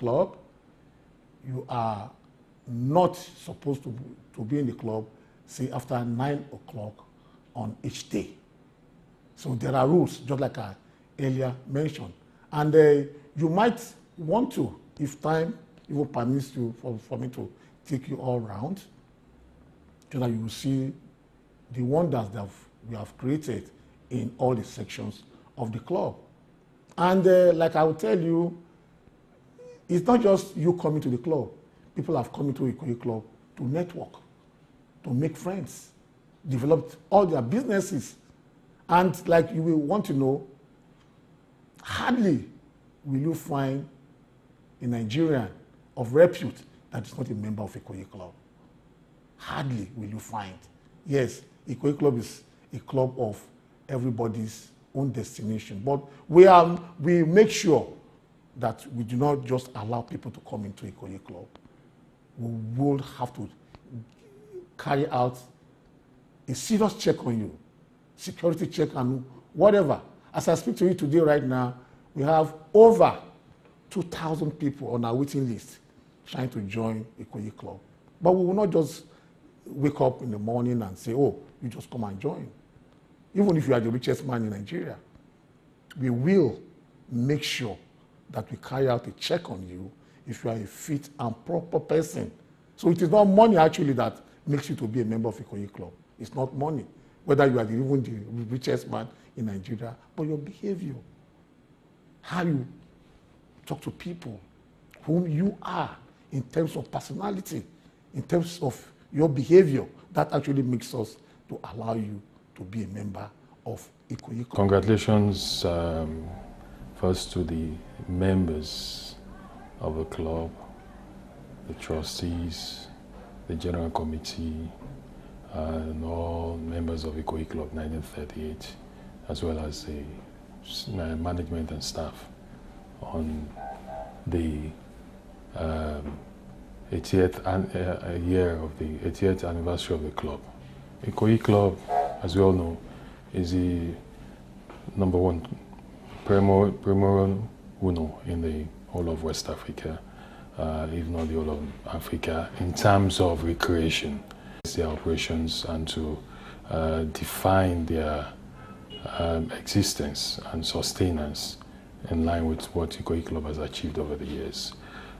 club. You are not supposed to be in the club, say, after 9 o'clock on each day. So there are rules, just like I earlier mentioned. And you might want to, if time even permits you, for me to take you all around, so that you will see the wonders that we have created in all the sections of the club. And like I will tell you, it's not just you coming to the club. People have come into Ikoyi Club to network, to make friends, develop all their businesses. And like you will want to know, hardly will you find a Nigerian of repute that is not a member of Ikoyi Club. Hardly will you find. Yes, Ikoyi Club is a club of everybody's own destination. But we make sure that we do not just allow people to come into Ikoyi Club. We will have to carry out a serious check on you, security check and whatever. As I speak to you today right now, we have over 2,000 people on our waiting list trying to join Ikoyi Club. But we will not just wake up in the morning and say, oh, you just come and join. Even if you are the richest man in Nigeria, we will make sure that we carry out a check on you if you are a fit and proper person. So it is not money actually that makes you to be a member of Ikoyi Club. It's not money, whether you are even the richest man in Nigeria, but your behavior, how you talk to people, whom you are in terms of personality, in terms of your behavior, that actually makes us to allow you to be a member of Ikoyi Club. Congratulations first to the members of the club, the trustees, the general committee, and all members of Ikoyi Club 1938, as well as the management and staff on the 80th year of the 80th anniversary of the club. Ikoyi Club, as we all know, is the #1 primo uno in the whole of West Africa, if not the whole of Africa, in terms of recreation, their operations, and to define their existence and sustenance in line with what Ikoyi Club has achieved over the years.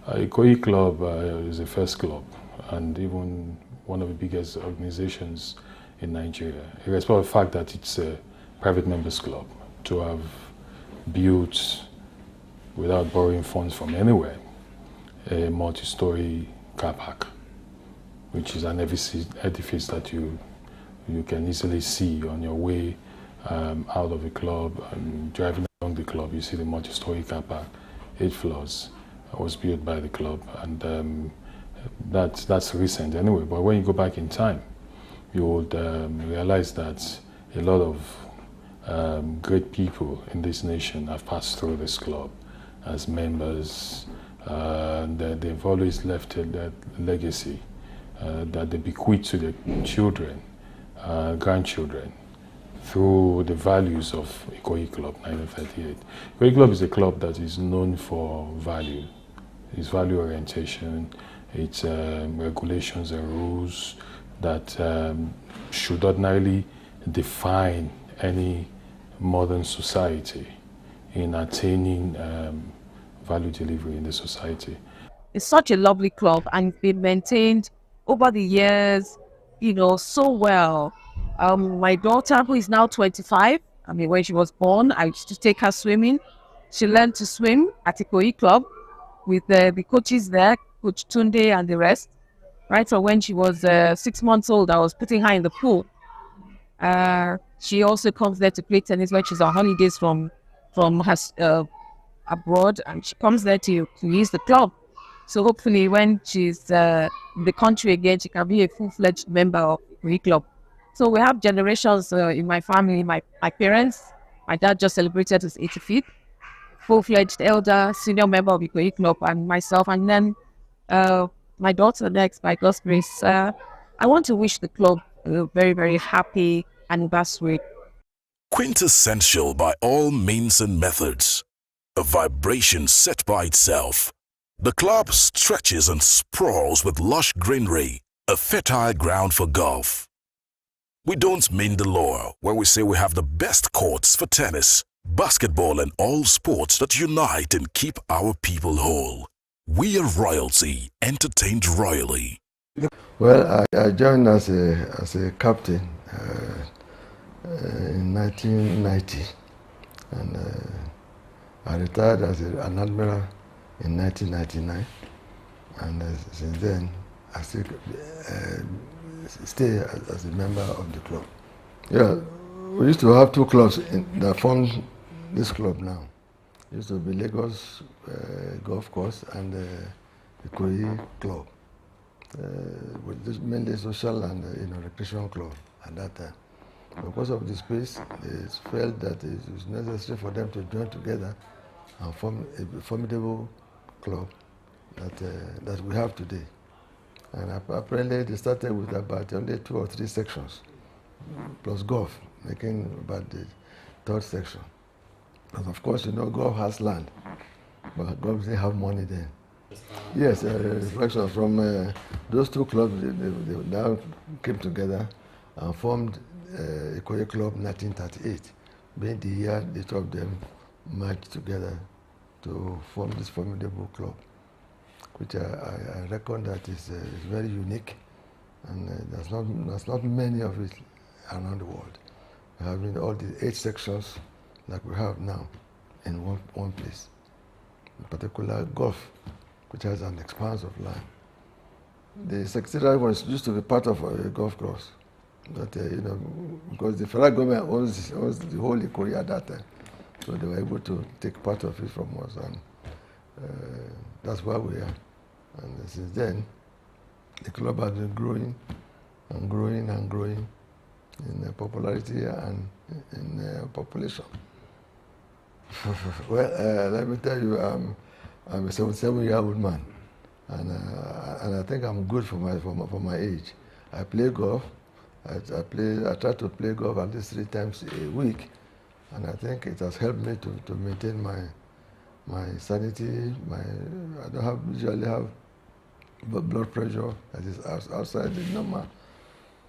Ikoyi Club is the first club and even one of the biggest organizations in Nigeria, irrespective of the fact that it's a private members club, to have built, without borrowing funds from anywhere, a multi-story car park, which is an edifice that you can easily see on your way out of the club and driving along the club. You see the multi-story car park, 8 floors, was built by the club, and that's recent anyway. But when you go back in time, you would realize that a lot of great people in this nation have passed through this club as members, and they've always left a legacy that they bequeath to their children, grandchildren, through the values of Ikoyi Club 1938. Ikoyi Club is a club that is known for value, its value orientation, its regulations and rules that should ordinarily define any modern society in attaining value delivery in the society. It's such a lovely club, and it's been maintained over the years, so well. My daughter, who is now 25, when she was born, I used to take her swimming. She learned to swim at Ikoyi Club with the coaches there, Coach Tunde and the rest. Right from when she was 6 months old, I was putting her in the pool. She also comes there to play tennis when she's on holidays from her abroad, and she comes there to use the club. So hopefully when she's in the country again, she can be a full-fledged member of Ikoyi Club. So we have generations in my family. My parents, my dad just celebrated his 85th, full-fledged elder, senior member of Ikoyi Club, and myself, and then my daughter next, by God's grace. I want to wish the club a very, very happy anniversary. Quintessential by all means and methods. A vibration set by itself. The club stretches and sprawls with lush greenery, a fertile ground for golf. We don't mean the lure when we say we have the best courts for tennis, basketball and all sports that unite and keep our people whole. We are royalty, entertained royally. Well, I joined as a captain in 1990, and I retired as an admiral in 1999, and since then I still stay as a member of the club. Yeah, we used to have two clubs that formed this club now. It used to be Lagos Golf Course and the Ikoyi Club, with this mainly social and recreation club at that time. Because of the space, they felt that it was necessary for them to join together and form a formidable club that we have today. And apparently they started with about only 2 or 3 sections, plus golf, making about the 3rd section. But of course, golf has land, but golf didn't have money then. Yes, reflection from those 2 clubs, they now came together and formed Ikoyi Club 1938, being the year the 2 of them merged together to form this formidable club, which I reckon that is very unique, and there's not many of it around the world. Having all the 8 sections like we have now in one place. In particular, golf, which has an expanse of land. The secretariat was used to be part of a golf course, but because the federal government owns the whole Ikoyi at that time, so they were able to take part of it from us, and that's why we are. And since then, the club has been growing and growing and growing in popularity and in population. Well, let me tell you, I'm a 77-year-old man, and I think I'm good for my age. I play golf. I try to play golf at least 3 times a week, and I think it has helped me to maintain my sanity. I don't usually have blood pressure that is outside the normal.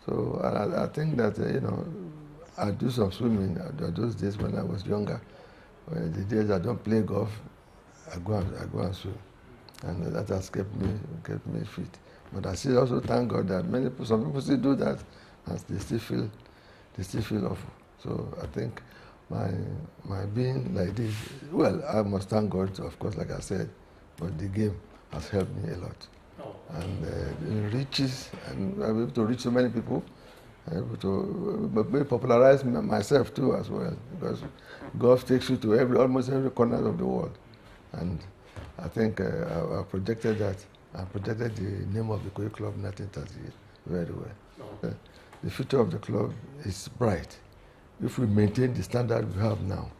So I think that I do some swimming. Those days when I was younger, the days I don't play golf, I go and swim, and that has kept me fit. But I still also thank God that some people still do that, and they still feel awful. So I think my being like this, well, I must thank God, of course, like I said, but the game has helped me a lot. And it reaches, and I'm able to reach so many people, I'm able to popularize myself too as well, because golf takes you to almost every corner of the world. And I think I projected that. I projected the name of the Ikoyi Club 1938 very well. The future of the club is bright. If we maintain the standard we have now,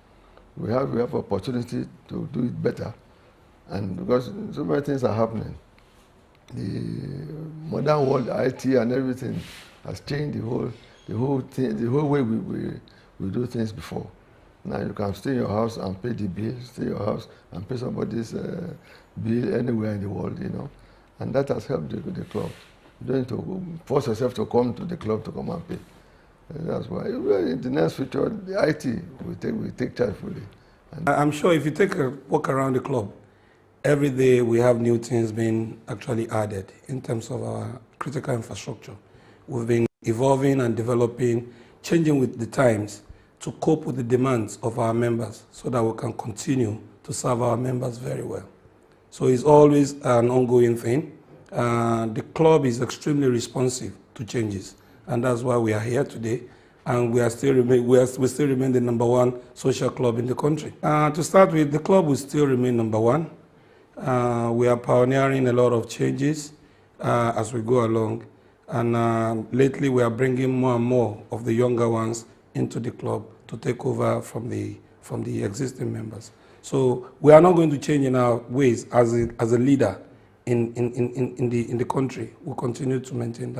we have opportunity to do it better, and because so many things are happening. The modern world, IT and everything, has changed the whole way we do things before. Now you can stay in your house and pay the bill, stay in your house and pay somebody's bill anywhere in the world, and that has helped the club. You don't need to force yourself to come to the club to come and pay. And that's why in the next future, the IT we take charge fully. And I'm sure if you take a walk around the club, every day we have new things being actually added in terms of our critical infrastructure. We've been evolving and developing, changing with the times to cope with the demands of our members so that we can continue to serve our members very well. So it's always an ongoing thing. The club is extremely responsive to changes, and that's why we are here today, and we still remain the #1 social club in the country. To start with, the club will still remain #1. We are pioneering a lot of changes as we go along, and lately we are bringing more and more of the younger ones into the club to take over from the existing members. So we are not going to change in our ways as a leader in the country. We'll continue to maintain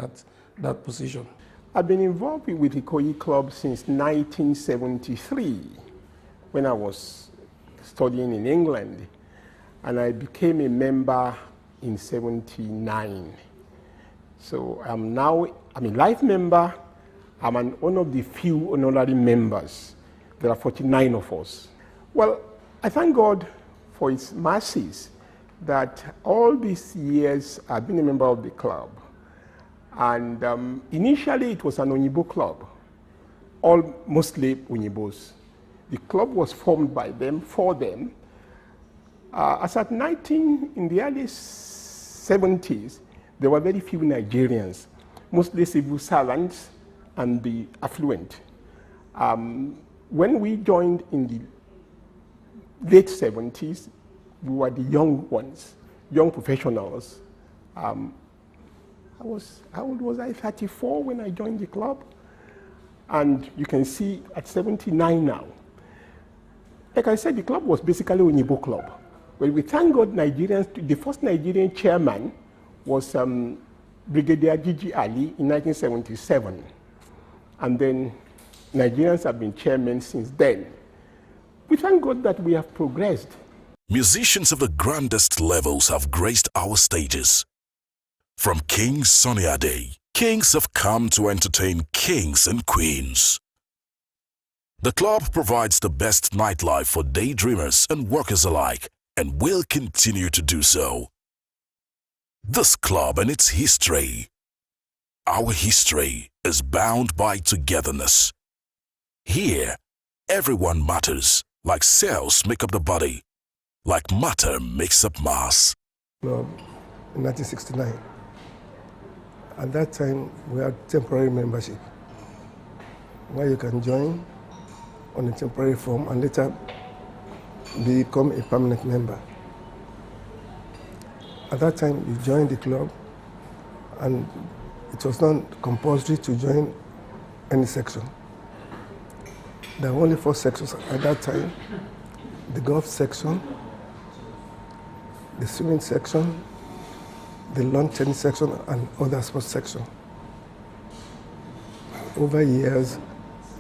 that position. I've been involved with the Ikoyi Club since 1973, when I was studying in England. and I became a member in 79. So I'm now, I'm a life member. I'm one of the few honorary members. There are 49 of us. Well, I thank God for His mercies that all these years I've been a member of the club. And initially it was an Onyibo club, all mostly Onyibos. The club was formed by them, for them. As at in the early 70s, there were very few Nigerians, mostly civil servants and the affluent. When we joined in the late 70s, we were the young ones, young professionals. How old was I? 34 when I joined the club. And you can see at 79 now. Like I said, the club was basically a Onyibo club. But we thank God Nigerians, the first Nigerian chairman was Brigadier Gigi Ali in 1977. And then Nigerians have been chairmen since then. We thank God that we have progressed. Musicians of the grandest levels have graced our stages. From King Sunny Ade, kings have come to entertain kings and queens. The club provides the best nightlife for daydreamers and workers alike, and will continue to do so. This club and its history. Our history is bound by togetherness. Here, everyone matters, like cells make up the body, like matter makes up mass. Club in 1969. At that time, we had temporary membership, where you can join on a temporary form and later become a permanent member. At that time, you joined the club, and it was not compulsory to join any section. There were only 4 sections at that time: the golf section, the swimming section, the lawn tennis section, and other sports section. Over years,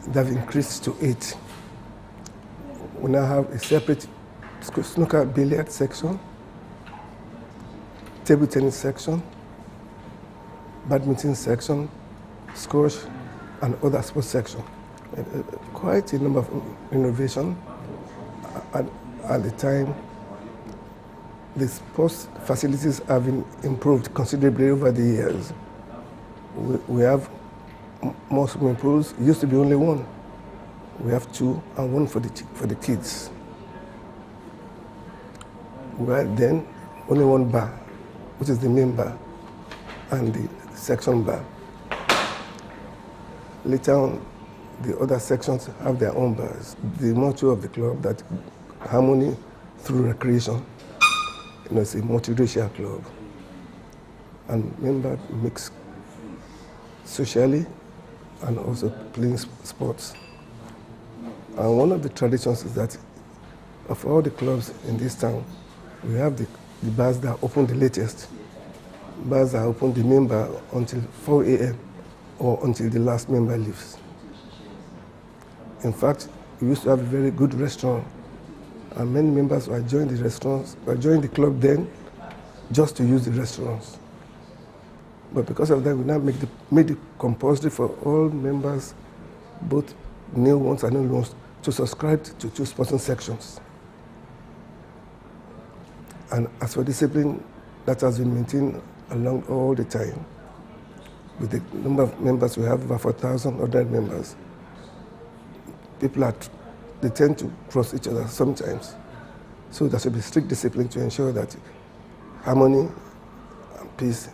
they've increased to 8. We now have a separate snooker billiard section, table tennis section, badminton section, squash, and other sports section. Quite a number of innovation. At the time, the sports facilities have been improved considerably over the years. We have more swimming pools. It used to be only 1. We have 2 and 1 for the kids. We had then only 1 bar, which is the main bar, and the section bar. Later on, the other sections have their own bars. The motto of the club that harmony through recreation. It's a multiracial club, and members mix socially and also playing sports. And one of the traditions is that of all the clubs in this town, we have the bars that open the latest. Bars that open the main bar until 4 a.m. or until the last member leaves. In fact, we used to have a very good restaurant, and many members were joining the restaurants, were joining the club then just to use the restaurants. But because of that, we now made it compulsory for all members, both new ones and old ones, to subscribe to 2 sporting sections. And as for discipline, that has been maintained along all the time. With the number of members, we have over 4,000 other members. People they tend to cross each other sometimes. So there should be strict discipline to ensure that harmony and peace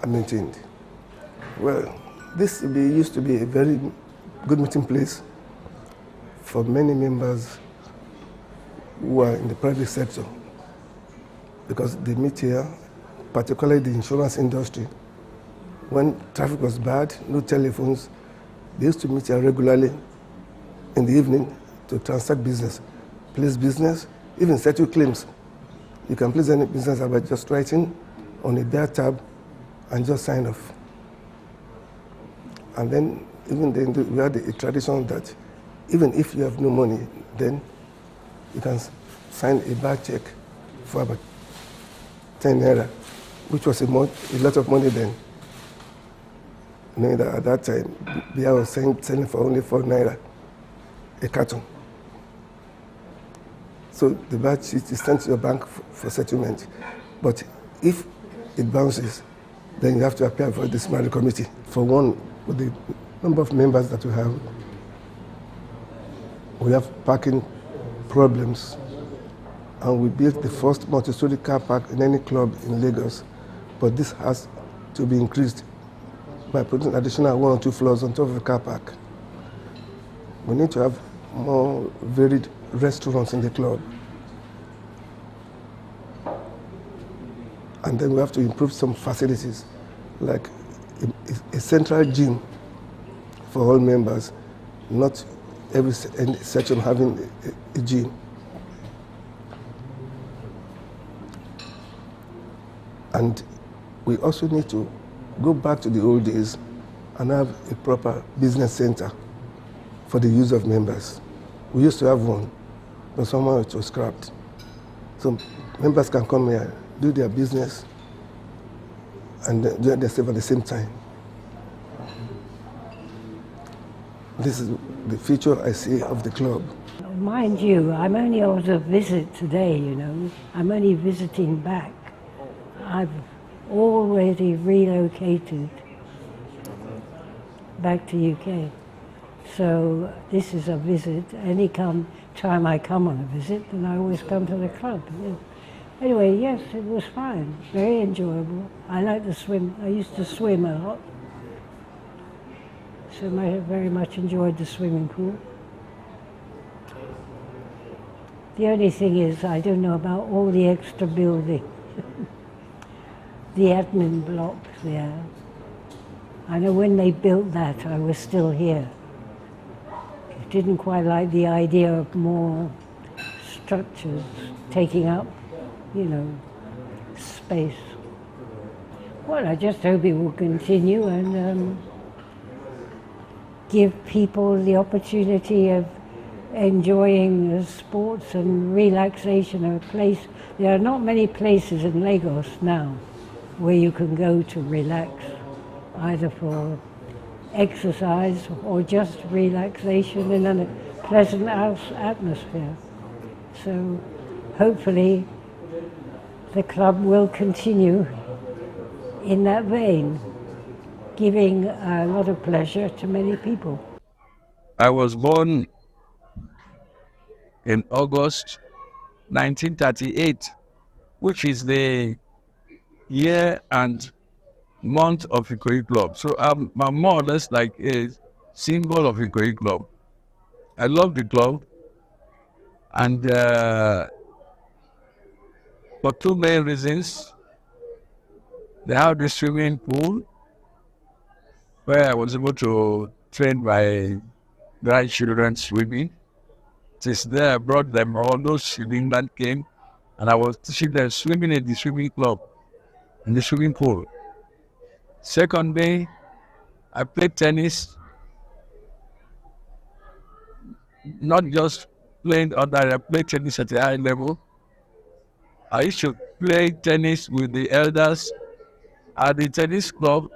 are maintained. Well, this used to be a very good meeting place for many members who are in the private sector, because they meet here, particularly the insurance industry. When traffic was bad, no telephones, they used to meet here regularly in the evening to transact business, place business, even settle claims. You can place any business by just writing on a bare tab and just sign off. And then, even then, we had a tradition that even if you have no money, then you can sign a bad check for about 10 naira, which was a lot of money then. Knowing that at that time, beer was selling for only 4 naira a carton. So the batch sheet is sent to your bank for settlement. But if it bounces, then you have to appear for the disciplinary committee. For one, with the number of members that we have parking problems. And we built the first multi-story car park in any club in Lagos. But this has to be increased by putting additional 1 or 2 floors on top of the car park. We need to have more varied restaurants in the club. And then we have to improve some facilities, like a central gym for all members, not every section having a gym. And we also need to go back to the old days and have a proper business center for the use of members. We used to have one, but somehow it was scrapped. So members can come here, do their business, and enjoy themselves at the same time. This is the future I see of the club. Mind you, I'm only on a visit today, you know. I'm only visiting back. I've already relocated back to UK. So this is a visit. Any time I come on a visit, then I always come to the club. Yeah. Anyway, yes, it was fine. Very enjoyable. I like to swim. I used to swim a lot. So I very much enjoyed the swimming pool. The only thing is, I don't know about all the extra building. The admin blocks there. I know when they built that, I was still here. I didn't quite like the idea of more structures taking up, you know, space. Well, I just hope it will continue and give people the opportunity of enjoying the sports and relaxation of a place. There are not many places in Lagos now where you can go to relax, either for exercise or just relaxation in a pleasant atmosphere. So hopefully the club will continue in that vein, giving a lot of pleasure to many people. I was born in August 1938, which is the year and month of Ikoyi Club. So I'm more or less like a symbol of Ikoyi Club. I love the club, and for 2 main reasons. They have the swimming pool where I was able to train my grandchildren swimming. Since there, I brought them all those in England came, and I was teaching them swimming in the swimming club, in the swimming pool. Second day, I played tennis, not just playing I played tennis at a high level. I used to play tennis with the elders at the tennis club.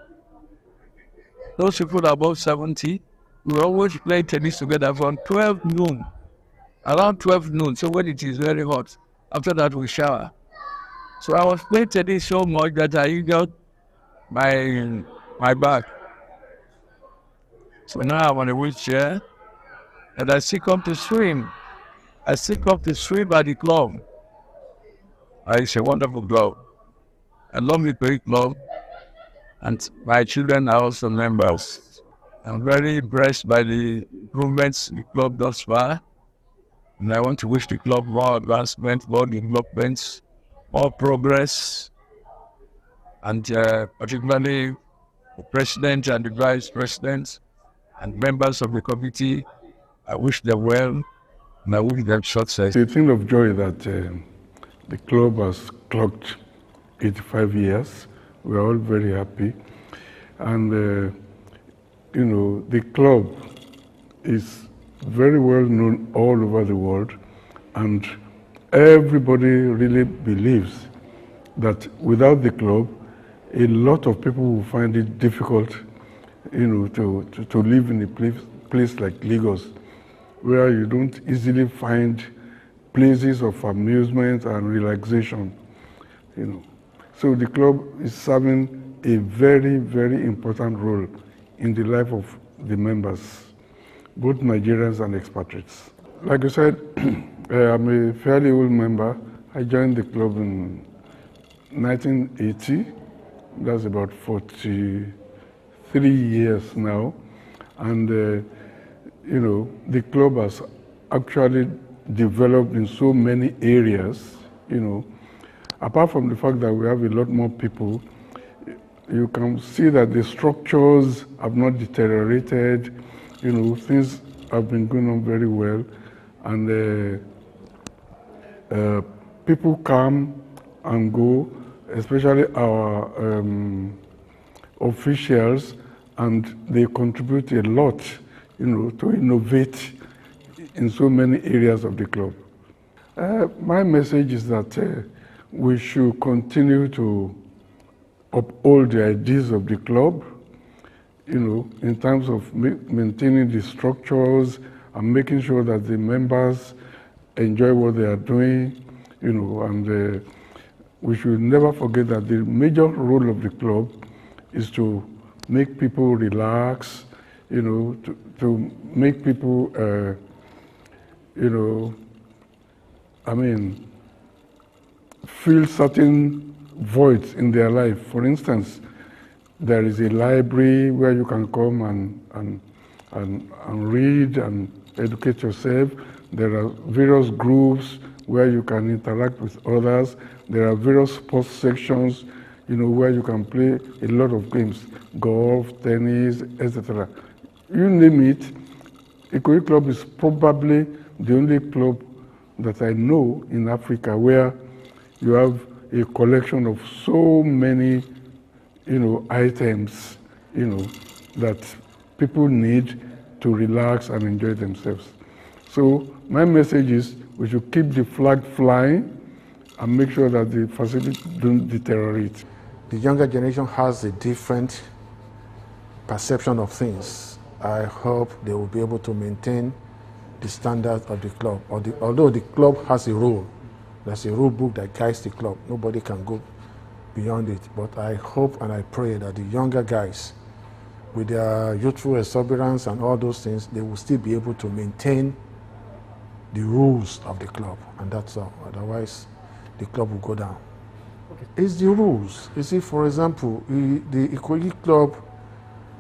Those people above 70, we always play tennis together from 12 noon, around 12 noon, so when it is very hot. After that, we shower. So I was playing tennis so much that I injured my back. So now I'm on a wheelchair, and I still come to swim. I still come to swim at the club. It's a wonderful club. I love the Ikoyi Club, and my children are also members. I'm very impressed by the improvements the club thus far, and I want to wish the club more advancement, more developments, more progress, and particularly the president and the vice president and members of the committee. I wish them well, and I wish them success. It's a thing of joy that the club has clocked 85 years. We are all very happy. And, you know, the club is very well known all over the world. And everybody really believes that without the club, a lot of people will find it difficult, to live in a place like Lagos, where you don't easily find places of amusement and relaxation, So the club is serving a very, very important role in the life of the members, both Nigerians and expatriates. Like I said, I'm a fairly old member. I joined the club in 1980. That's about 43 years now. And, the club has actually developed in so many areas, Apart from the fact that we have a lot more people, you can see that the structures have not deteriorated, things have been going on very well. And people come and go, especially our officials, and they contribute a lot, to innovate in so many areas of the club. My message is that we should continue to uphold the ideas of the club, in terms of maintaining the structures and making sure that the members enjoy what they are doing, and we should never forget that the major role of the club is to make people relax, to make people, feel certain voids in their life. For instance, there is a library where you can come and read and educate yourself. There are various groups where you can interact with others. There are various sports sections, where you can play a lot of games, golf, tennis, etc. You name it, Ikoyi Club is probably the only club that I know in Africa where you have a collection of so many, items, that people need to relax and enjoy themselves. So my message is we should keep the flag flying and make sure that the facilities don't deteriorate. The younger generation has a different perception of things. I hope they will be able to maintain the standards of the club. Although the club has a rule, there's a rule book that guides the club. Nobody can go beyond it. But I hope and I pray that the younger guys, with their youthful exuberance and all those things, they will still be able to maintain the rules of the club. And that's all. Otherwise, the club will go down. Okay. It's the rules. You see, for example, the Ikoyi Club,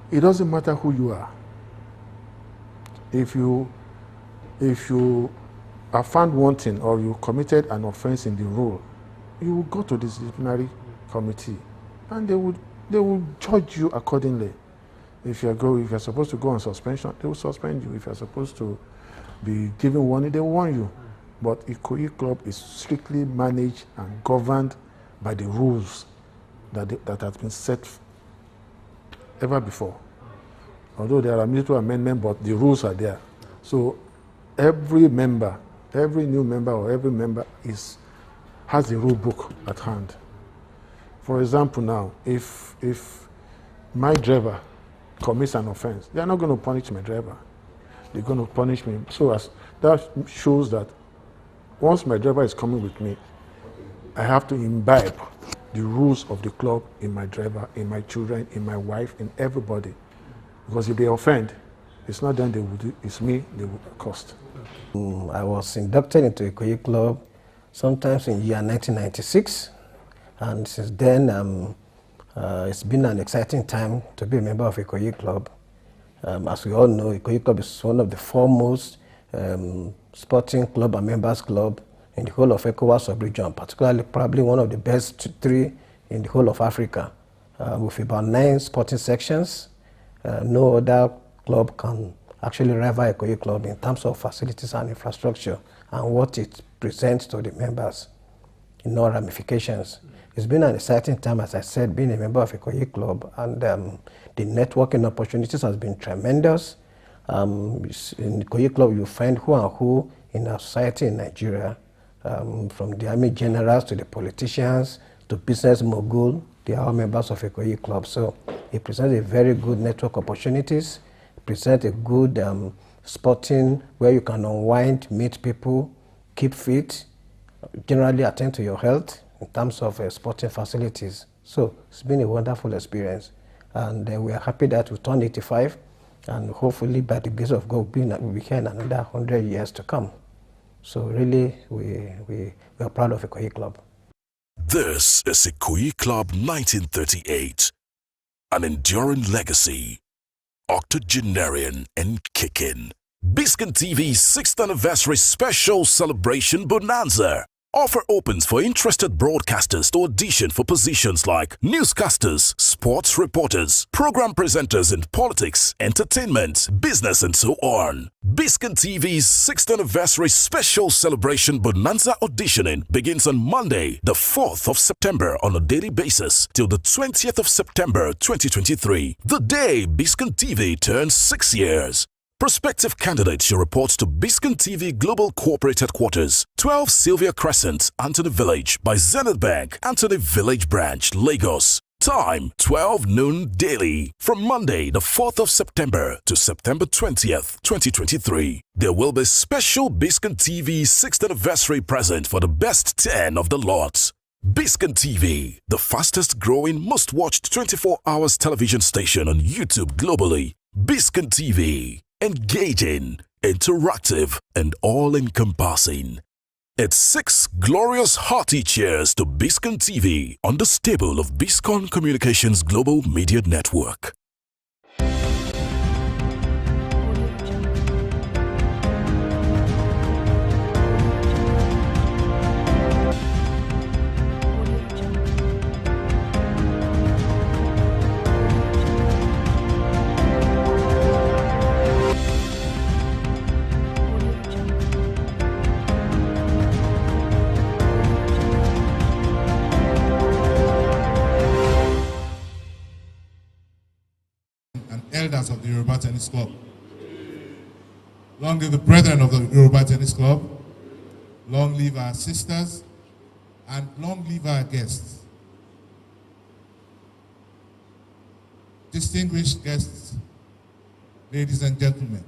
it doesn't matter who you are. If you are found wanting or you committed an offense in the rule, you will go to the disciplinary committee and they will judge you accordingly. If you're supposed to go on suspension, they will suspend you. If you're supposed to be given warning, they will warn you. But Ikoyi Club is strictly managed and governed by the rules that have been set ever before. Although there are mutual amendments, but the rules are there. So every member, every new member or every member has a rule book at hand. For example now, if my driver commits an offense, they are not going to punish my driver. They're going to punish me. So that shows that once my driver is coming with me, I have to imbibe the rules of the club in my driver, in my children, in my wife, in everybody. Because if they offend, it's not them they will do, it's me they will cost. I was inducted into Ikoyi Club sometimes in year 1996, and since then it's been an exciting time to be a member of Ikoyi Club. As we all know, Ikoyi Club is one of the foremost sporting club and members club in the whole of ECOWAS sub-region, particularly probably one of the best three in the whole of Africa, with about 9 sporting sections. No other club can actually rival Ikoyi Club in terms of facilities and infrastructure and what it presents to the members in all ramifications. It's been an exciting time, as I said, being a member of Ikoyi Club, and the networking opportunities has been tremendous. In Ikoyi Club, you find who and who in our society in Nigeria. from the army generals to the politicians to business mogul. They are all members of Ikoyi Club. So it presents a very good network opportunities, presents a good sporting where you can unwind, meet people, keep fit, generally attend to your health in terms of sporting facilities. So it's been a wonderful experience. And we are happy that we turned 85, and hopefully by the grace of God we'll be here in another 100 years to come. So really, we are proud of Ikoyi Club. This is Ikoyi Club 1938, an enduring legacy, octogenarian and kicking. Biscon TV's 6th anniversary special celebration bonanza. Offer opens for interested broadcasters to audition for positions like newscasters, sports reporters, program presenters in politics, entertainment, business, and so on. Biscon TV's 6th anniversary special celebration bonanza auditioning begins on Monday, the 4th of September on a daily basis till the 20th of September 2023, the day Biscon TV turns 6 years. Prospective candidates should report to Biscon TV Global Corporate Headquarters, 12 Sylvia Crescent, Anthony Village, by Zenith Bank, Anthony Village Branch, Lagos. Time, 12 noon daily, from Monday, the 4th of September to September 20th, 2023. There will be special Biscon TV 6th anniversary present for the best 10 of the lots. Biscon TV, the fastest growing, most watched 24 hours television station on YouTube globally. Biscon TV. Engaging, interactive, and all-encompassing. It's 6 glorious hearty cheers to Biscon TV on the stable of Biscon Communications Global Media Network. Elders of the Yoruba Tennis Club. Long live the brethren of the Yoruba Tennis Club. Long live our sisters, and long live our guests. Distinguished guests, ladies and gentlemen,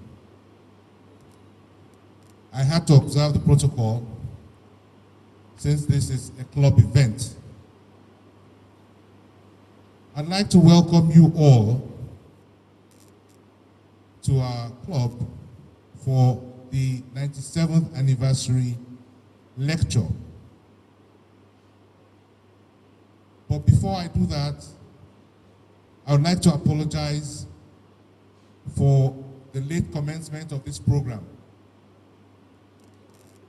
I had to observe the protocol since this is a club event. I'd like to welcome you all to our club for the 97th anniversary lecture. But before I do that, I would like to apologize for the late commencement of this program.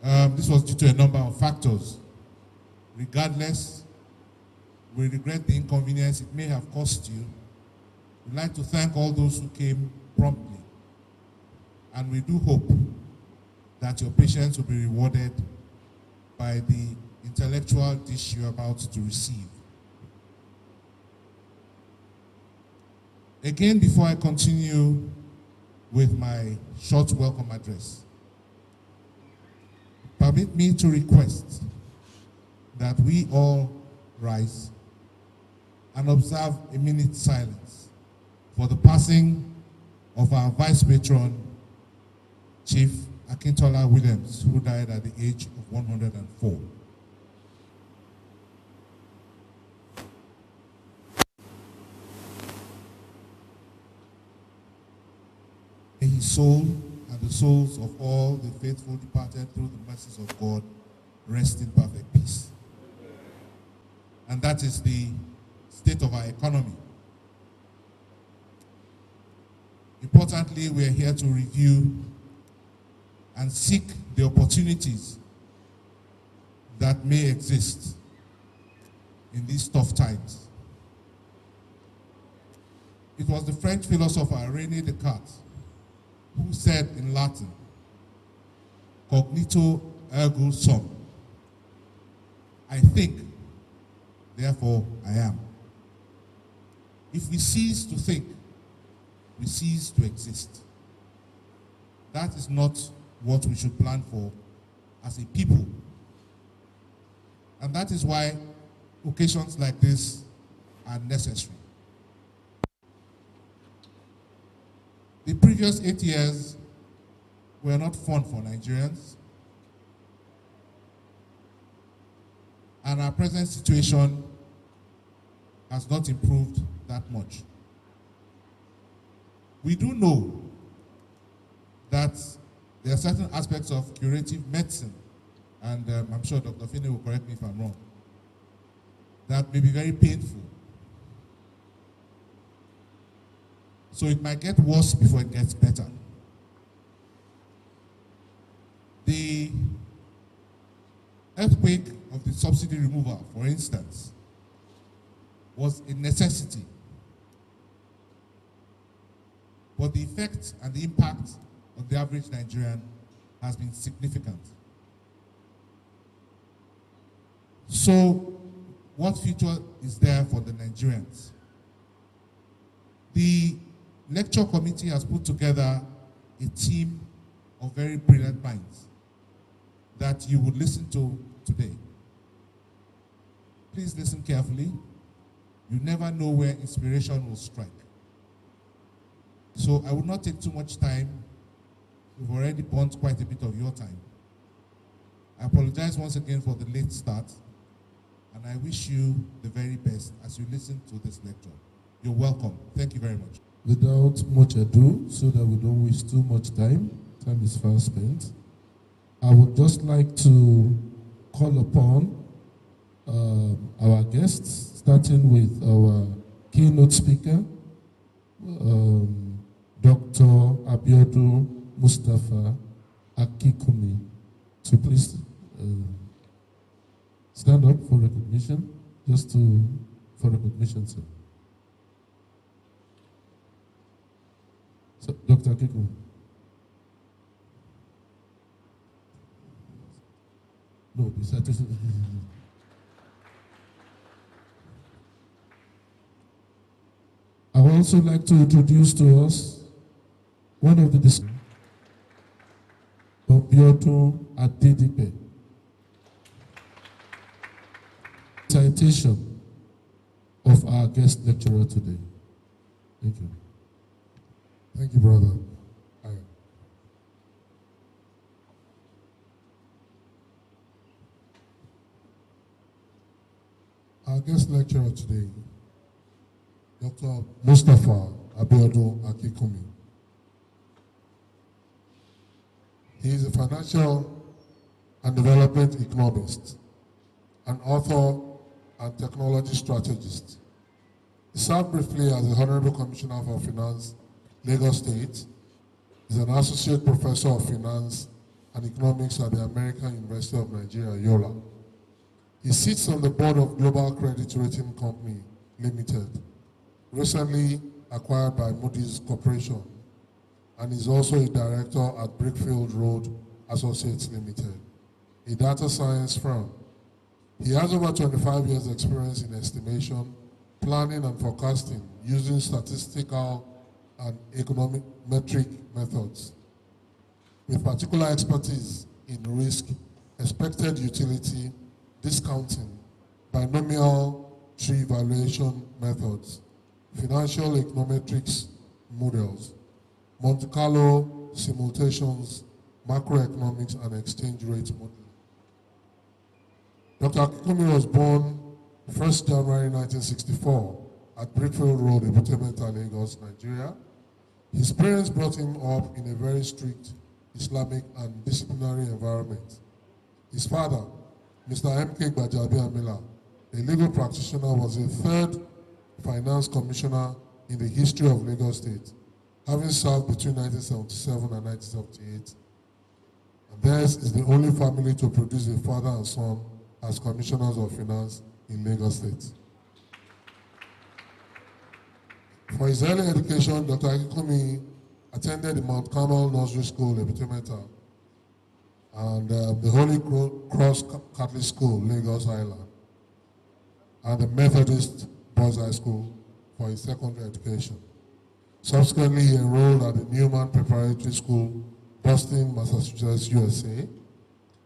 This was due to a number of factors. Regardless, we regret the inconvenience it may have caused you. We'd like to thank all those who came promptly. And we do hope that your patience will be rewarded by the intellectual dish you're about to receive. Again, before I continue with my short welcome address, permit me to request that we all rise and observe a minute's silence for the passing of our Vice Patron, Chief Akintola Williams, who died at the age of 104. May his soul and the souls of all the faithful departed through the mercies of God rest in perfect peace. And that is the state of our economy. Importantly, we are here to review and seek the opportunities that may exist in these tough times. It was the French philosopher René Descartes who said in Latin, "Cognito ergo sum." I think, therefore I am. If we cease to think, we cease to exist. That is not what we should plan for as a people And that is why occasions like this are necessary. The previous 8 years were not fun for Nigerians. And our present situation has not improved that much. We do know that there are certain aspects of curative medicine, and I'm sure Dr. Finney will correct me if I'm wrong, that may be very painful. So it might get worse before it gets better. The earthquake of the subsidy removal, for instance, was a necessity. But the effect and the impact on the average Nigerian has been significant. So, what future is there for the Nigerians? The lecture committee has put together a team of very brilliant minds that you would listen to today. Please listen carefully. You never know where inspiration will strike. So I will not take too much time. We've already burnt quite a bit of your time. I apologize once again for the late start, and I wish you the very best as you listen to this lecture. You're welcome. Thank you very much. Without much ado, so that we don't waste too much time is fast spent, I would just like to call upon our guests, starting with our keynote speaker, Dr. Abiodun Mustafa Akikumi. So please stand up for recognition, for recognition, sir. So, Dr. Akikumi. No, besides. I would also like to introduce to us one of the Obiodun Adedipe. Citation of our guest lecturer today. Thank you. Thank you, brother. Our guest lecturer today, Dr. Mustafa Abiodun Akikumi. He is a financial and development economist, an author and technology strategist. He served briefly as the Honorable Commissioner for Finance, Lagos State. He's an associate professor of finance and economics at the American University of Nigeria, Yola. He sits on the board of Global Credit Rating Company Limited, recently acquired by Moody's Corporation, and is also a director at Brickfield Road Associates Limited, a data science firm. He has over 25 years experience in estimation, planning and forecasting using statistical and economic metric methods, with particular expertise in risk, expected utility, discounting, binomial tree valuation methods, financial econometrics models, Monte Carlo simulations, macroeconomics, and exchange rate modeling. Dr. Akikumi was born 1st January 1964 at Brickfield Road, Ebutemeta, Lagos, Nigeria. His parents brought him up in a very strict Islamic and disciplinary environment. His father, Mr. M.K. Gbajabi Amila, a legal practitioner, was the third finance commissioner in the history of Lagos State, having served between 1977 and 1978. And theirs is the only family to produce a father and son as commissioners of finance in Lagos State. For his early education, Dr. Akikumi attended the Mount Carmel Nursery School, Ebutemeta, and the Holy Cross Catholic School, Lagos Island, and the Methodist Boys High School for his secondary education. Subsequently, he enrolled at the Newman Preparatory School, Boston, Massachusetts, USA,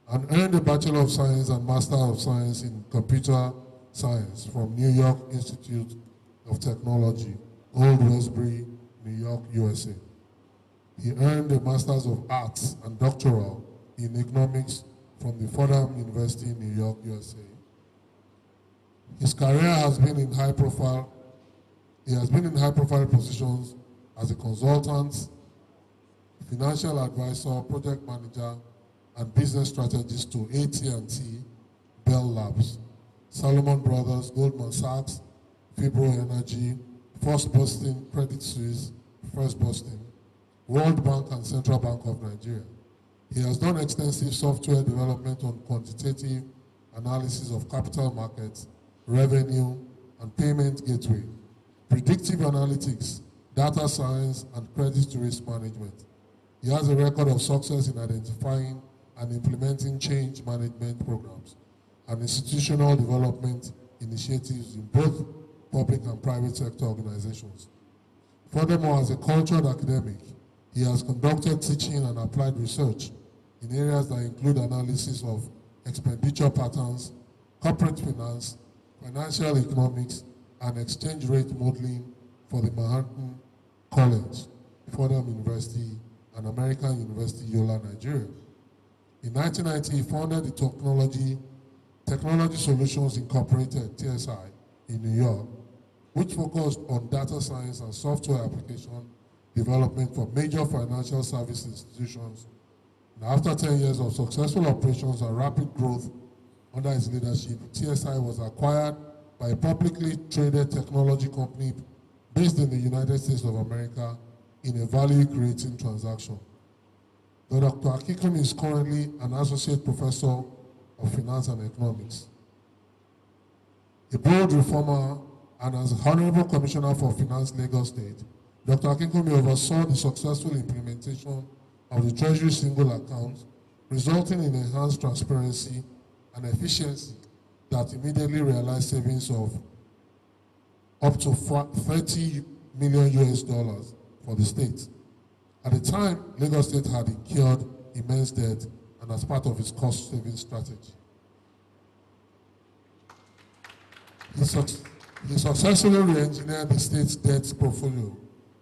and earned a Bachelor of Science and Master of Science in Computer Science from New York Institute of Technology, Old Westbury, New York, USA. He earned a Master's of Arts and Doctoral in Economics from the Fordham University in New York, USA. His career has been in high-profile. He has been in high-profile positions as a consultant, financial advisor, project manager, and business strategist to AT&T, Bell Labs, Salomon Brothers, Goldman Sachs, Fibro Energy, First Boston, Credit Suisse, First Boston, World Bank, and Central Bank of Nigeria. He has done extensive software development on quantitative analysis of capital markets, revenue, and payment gateway, predictive analytics, data science, and credit risk management. He has a record of success in identifying and implementing change management programs and institutional development initiatives in both public and private sector organizations. Furthermore, as a cultured academic, he has conducted teaching and applied research in areas that include analysis of expenditure patterns, corporate finance, financial economics, and exchange rate modeling for the Manhattan College, Fordham University, and American University, Yola, Nigeria. In 1990, he founded the Technology Solutions Incorporated, TSI, in New York, which focused on data science and software application development for major financial service institutions. And after 10 years of successful operations and rapid growth under his leadership, TSI was acquired by a publicly traded technology company based in the United States of America in a value-creating transaction. Dr. Akikum is currently an associate professor of finance and economics, a bold reformer, and as Honorable Commissioner for Finance, Lagos State, Dr. Akinkumi oversaw the successful implementation of the Treasury single account, resulting in enhanced transparency and efficiency that immediately realized savings of up to 30 million US dollars for the state. At the time, Lagos State had incurred immense debt and as part of its cost-saving strategy. He successfully re-engineered the state's debt portfolio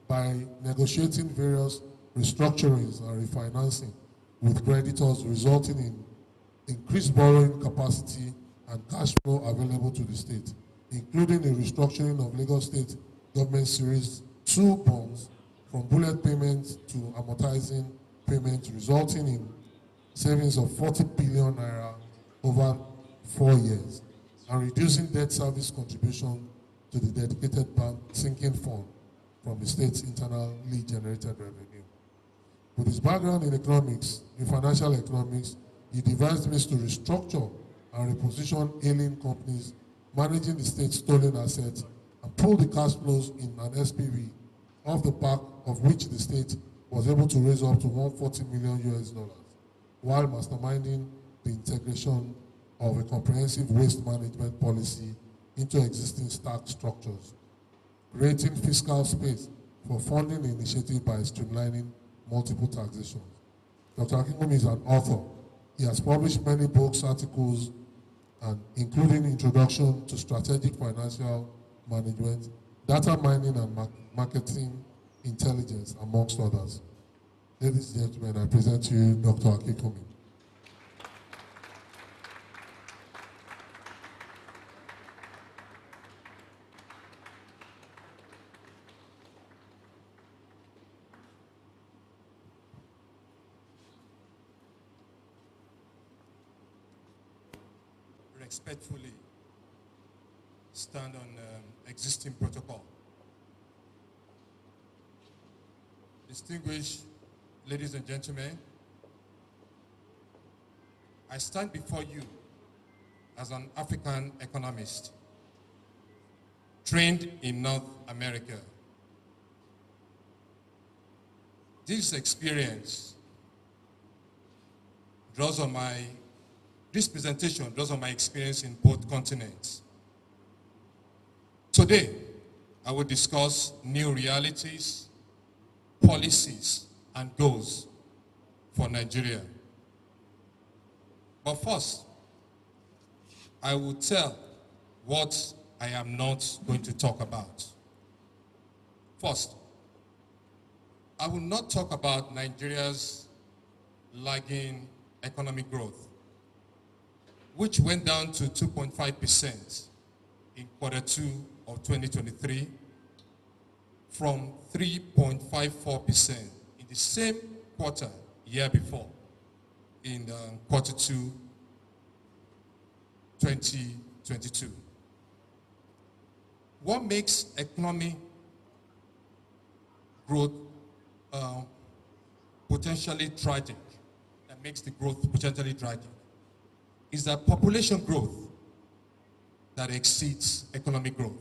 by negotiating various restructurings and refinancing with creditors, resulting in increased borrowing capacity and cash flow available to the state, including the restructuring of Lagos State Government Series 2 bonds from bullet payments to amortizing payments, resulting in savings of 40 billion naira over 4 years, and reducing debt service contribution to the dedicated bank sinking fund from the state's internally generated revenue. With his background in economics, in financial economics, he devised means to restructure and reposition ailing companies managing the state's stolen assets and pull the cash flows in an SPV, off the back of which the state was able to raise up to 140 million US dollars, while masterminding the integration of a comprehensive waste management policy into existing stack structures, creating fiscal space for funding the initiative by streamlining multiple taxations. Dr. Akinwumi is an author. He has published many books, articles, and including Introduction to Strategic Financial Management, Data Mining and Marketing Intelligence, amongst others. Ladies and gentlemen, I present to you Dr. Akinwumi. Respectfully stand on existing protocol. Distinguished ladies and gentlemen, I stand before you as an African economist trained in North America. This experience draws on this presentation draws on my experience in both continents. Today, I will discuss new realities, policies, and goals for Nigeria. But first, I will tell what I am not going to talk about. First, I will not talk about Nigeria's lagging economic growth, which went down to 2.5% in Q2 of 2023 from 3.54% in the same quarter year before, in Q2 2022. What makes economic growth potentially tragic, that makes the growth potentially tragic, is that population growth that exceeds economic growth.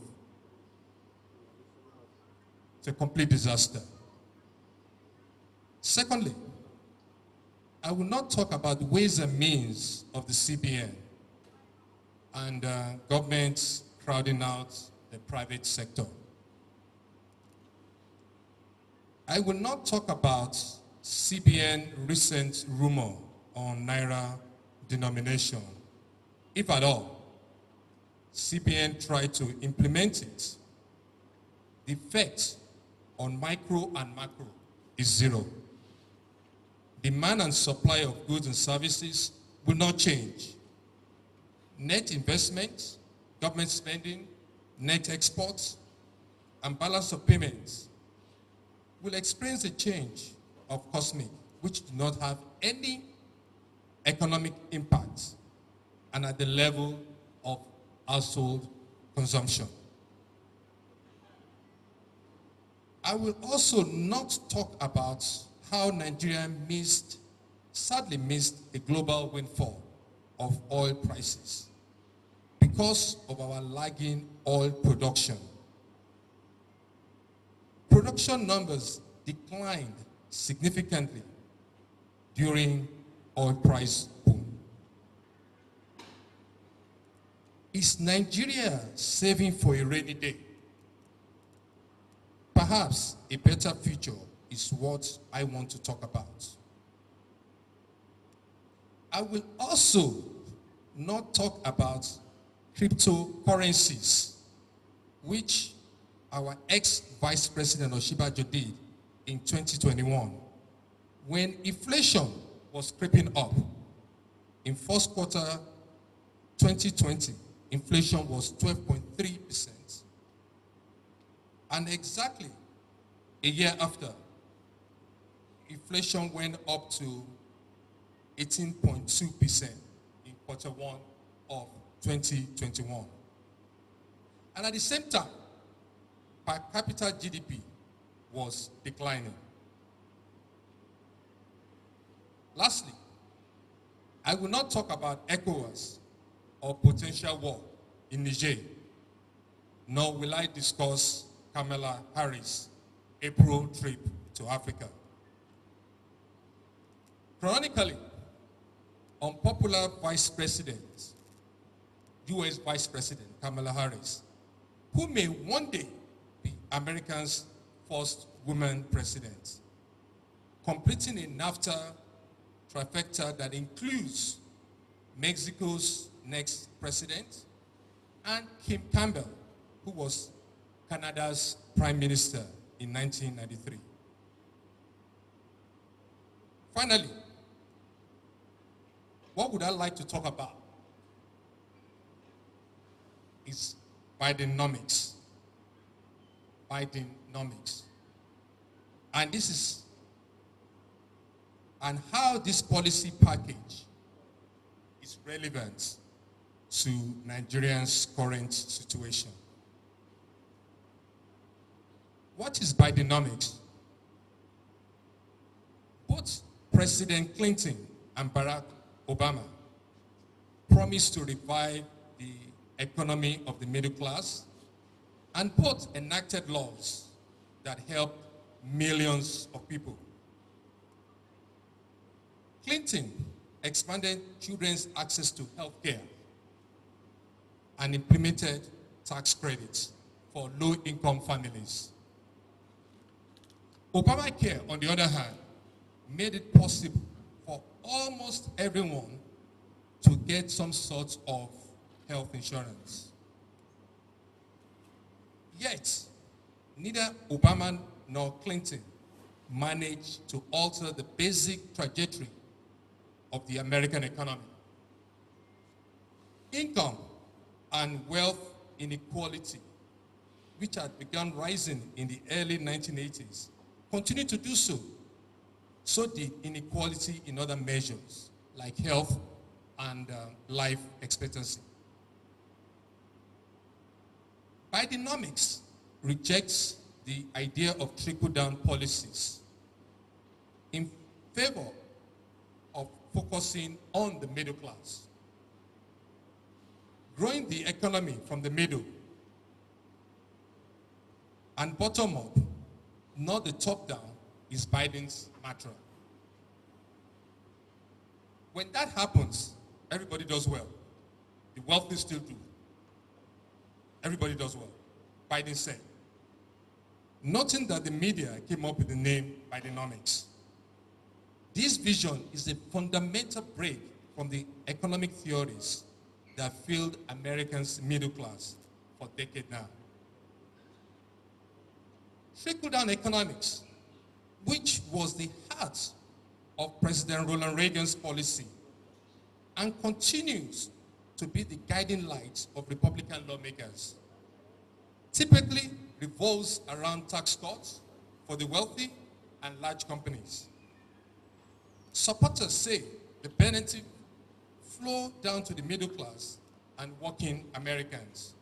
It's a complete disaster. Secondly, I will not talk about ways and means of the CBN and governments crowding out the private sector. I will not talk about CBN recent rumor on Naira denomination. If at all, CBN tried to implement it. The effect on micro and macro is zero. Demand and supply of goods and services will not change. Net investment, government spending, net exports, and balance of payments will experience a change of cosmic, which do not have any economic impact and at the level of household consumption. I will also not talk about how Nigeria sadly missed a global windfall of oil prices because of our lagging oil production. Production numbers declined significantly during oil price boom. Is Nigeria saving for a rainy day? Perhaps a better future is what I want to talk about. I will also not talk about cryptocurrencies, which our ex-Vice President Oshibajo did in 2021 when inflation was creeping up. In first quarter 2020, inflation was 12.3%. And exactly a year after, inflation went up to 18.2% in Q1 of 2021. And at the same time, per capita GDP was declining. Lastly, I will not talk about ECOWAS or potential war in Niger, nor will I discuss Kamala Harris' April trip to Africa. Chronically, unpopular Vice President, US Vice President Kamala Harris, who may one day be America's first woman president, completing a NAFTA trifecta that includes Mexico's next president and Kim Campbell, who was Canada's prime minister in 1993. Finally, what would I like to talk about is Bidenomics. Bidenomics. And how this policy package is relevant to Nigerians' current situation. What is Bidenomics? Both President Clinton and Barack Obama promised to revive the economy of the middle class, and both enacted laws that helped millions of people. Clinton expanded children's access to health care and implemented tax credits for low-income families. Obamacare, on the other hand, made it possible for almost everyone to get some sort of health insurance. Yet, neither Obama nor Clinton managed to alter the basic trajectory of the American economy. Income and wealth inequality, which had begun rising in the early 1980s, continued to do so. So did inequality in other measures, like health and life expectancy. Bidenomics rejects the idea of trickle-down policies in favor of focusing on the middle class. Growing the economy from the middle and bottom up, not the top down, is Biden's mantra. When that happens, everybody does well. The wealthy still do. Everybody does well. Biden said. Noting that the media came up with the name Bidenomics. This vision is a fundamental break from the economic theories that filled Americans' middle class for decades now. Trickle-down economics, which was the heart of President Ronald Reagan's policy and continues to be the guiding light of Republican lawmakers, typically revolves around tax cuts for the wealthy and large companies. Supporters say the benefit flow down to the middle class and working Americans,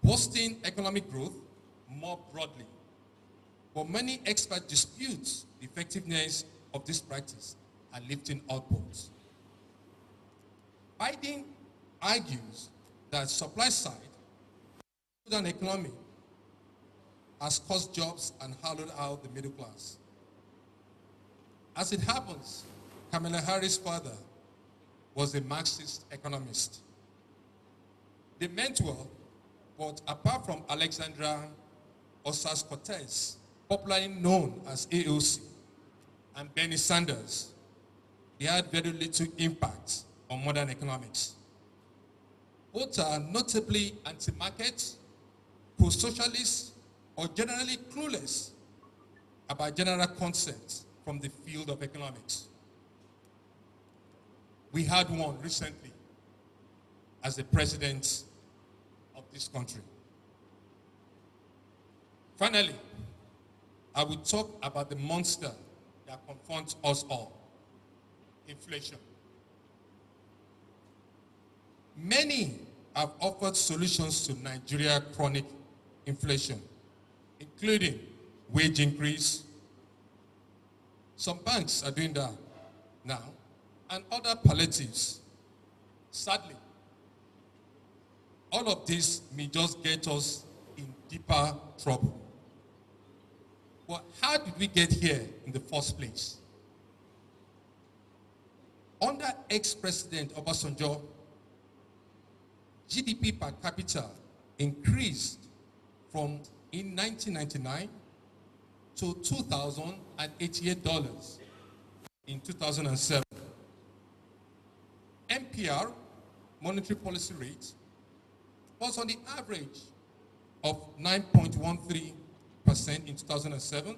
boosting economic growth more broadly. But many experts dispute the effectiveness of this practice and lifting outputs. Biden argues that supply side an economy has cost jobs and hollowed out the middle class. As it happens, Kamala Harris' father was a Marxist economist. They meant well, but apart from Alexandra Ocasio-Cortez, popularly known as AOC, and Bernie Sanders, they had very little impact on modern economics. Both are notably anti-market, pro-socialist, or generally clueless about general concepts from the field of economics. We had one recently as the president of this country. Finally, I will talk about the monster that confronts us all, inflation. Many have offered solutions to Nigeria's chronic inflation, including wage increase. Some banks are doing that now, and other palliatives. Sadly, all of this may just get us in deeper trouble. But how did we get here in the first place? Under ex-President Obasanjo, GDP per capita increased from in 1999 to $2,088 in 2007. MPR, monetary policy rate, was on the average of 9.13% in 2007.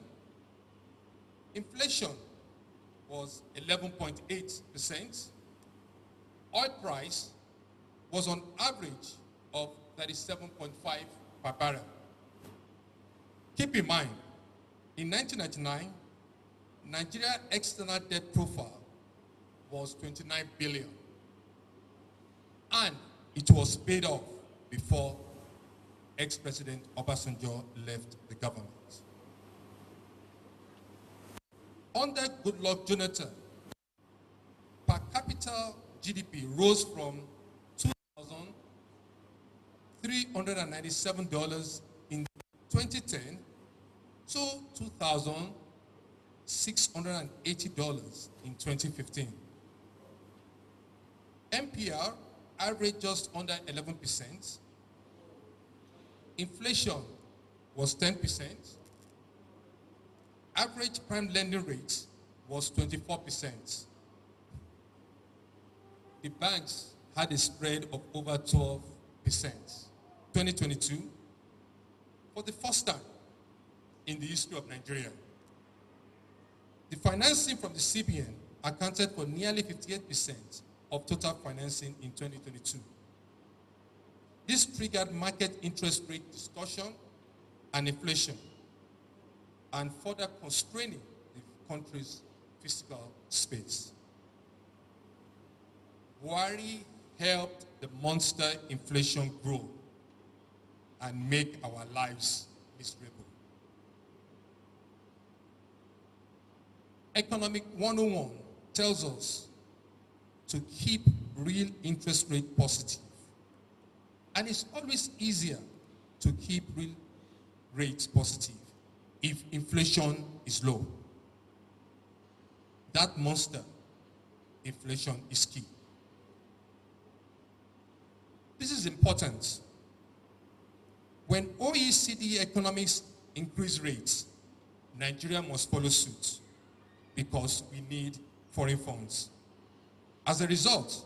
Inflation was 11.8%. Oil price was on average of 37.5 per barrel. Keep in mind, in 1999, Nigeria's external debt profile was 29 billion, and it was paid off before ex-President Obasanjo left the government. Under Goodluck Jonathan, per capita GDP rose from $2,397 in 2010 to $2,680 in 2015. MPR averaged just under 11%. Inflation was 10%. Average prime lending rate was 24%. the banks had a spread of over 12%. 2022, for the first time in the history of Nigeria, the financing from the CBN accounted for nearly 58% of total financing in 2022. This triggered market interest rate discussion and inflation, and further constraining the country's fiscal space. Buhari helped the monster inflation grow and make our lives miserable. Economic 101 tells us to keep real interest rate positive. And it's always easier to keep real rates positive if inflation is low. That monster, inflation, is key. This is important. When OECD economies increase rates, Nigeria must follow suit because we need foreign funds. As a result,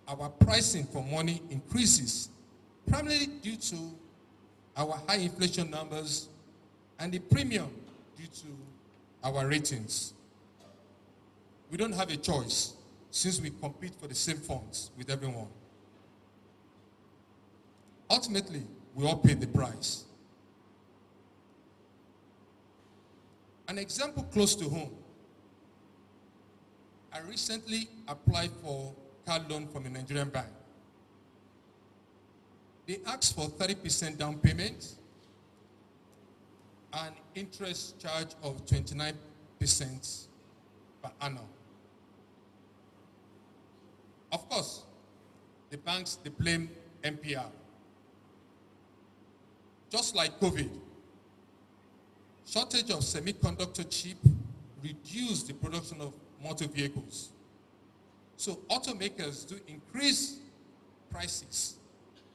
our pricing for money increases, primarily due to our high inflation numbers and the premium due to our ratings. We don't have a choice since we compete for the same funds with everyone. Ultimately, we all pay the price. An example close to home. I recently applied for car loan from a Nigerian bank. They asked for 30% down payment and interest charge of 29% per annum. Of course, the banks, they blame MPR. Just like COVID, shortage of semiconductor chip reduced the production of motor vehicles. So automakers do increase prices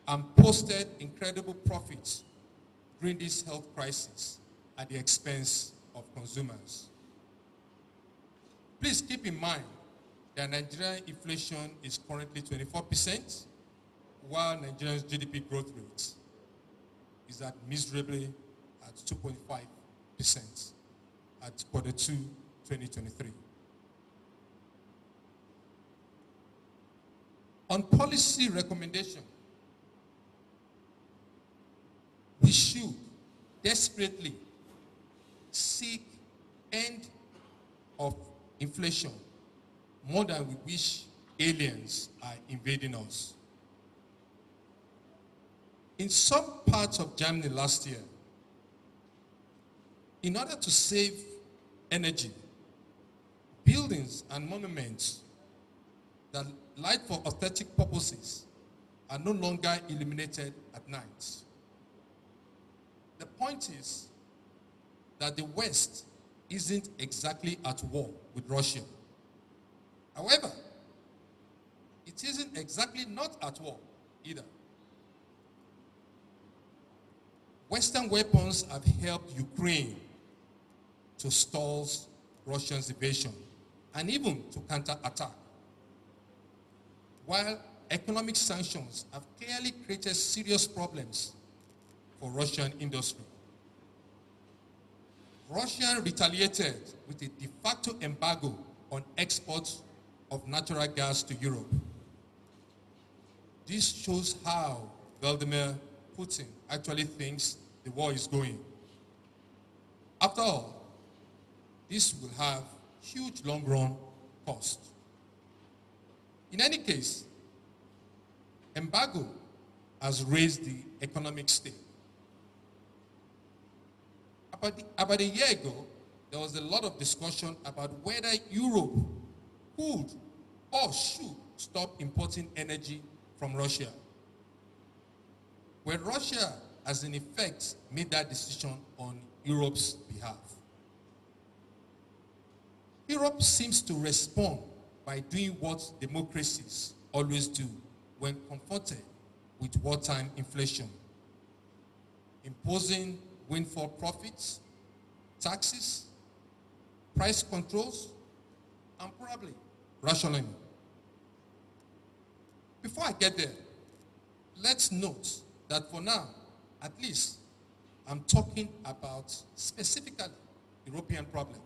and posted incredible profits during this health crisis at the expense of consumers. Please keep in mind that Nigerian inflation is currently 24%, while Nigeria's GDP growth rate is at miserably at 2.5% at quarter 2, 2023. On policy recommendation, we should desperately seek end of inflation more than we wish aliens are invading us. In some parts of Germany last year, in order to save energy, buildings and monuments that light for aesthetic purposes are no longer illuminated at night. The point is that the West isn't exactly at war with Russia. However, it isn't exactly not at war either. Western weapons have helped Ukraine to stall Russia's invasion and even to counterattack, while economic sanctions have clearly created serious problems for Russian industry. Russia retaliated with a de facto embargo on exports of natural gas to Europe. This shows how Vladimir Putin actually thinks the war is going. After all, this will have huge long-run cost. In any case, embargo has raised the economic stake. About a year ago, there was a lot of discussion about whether Europe could or should stop importing energy from Russia. Well, Russia has in effect made that decision on Europe's behalf. Europe seems to respond by doing what democracies always do when confronted with wartime inflation: imposing windfall profits, taxes, price controls, and probably rationing. before I get there, let's note that for now, at least, I'm talking about specifically European problem.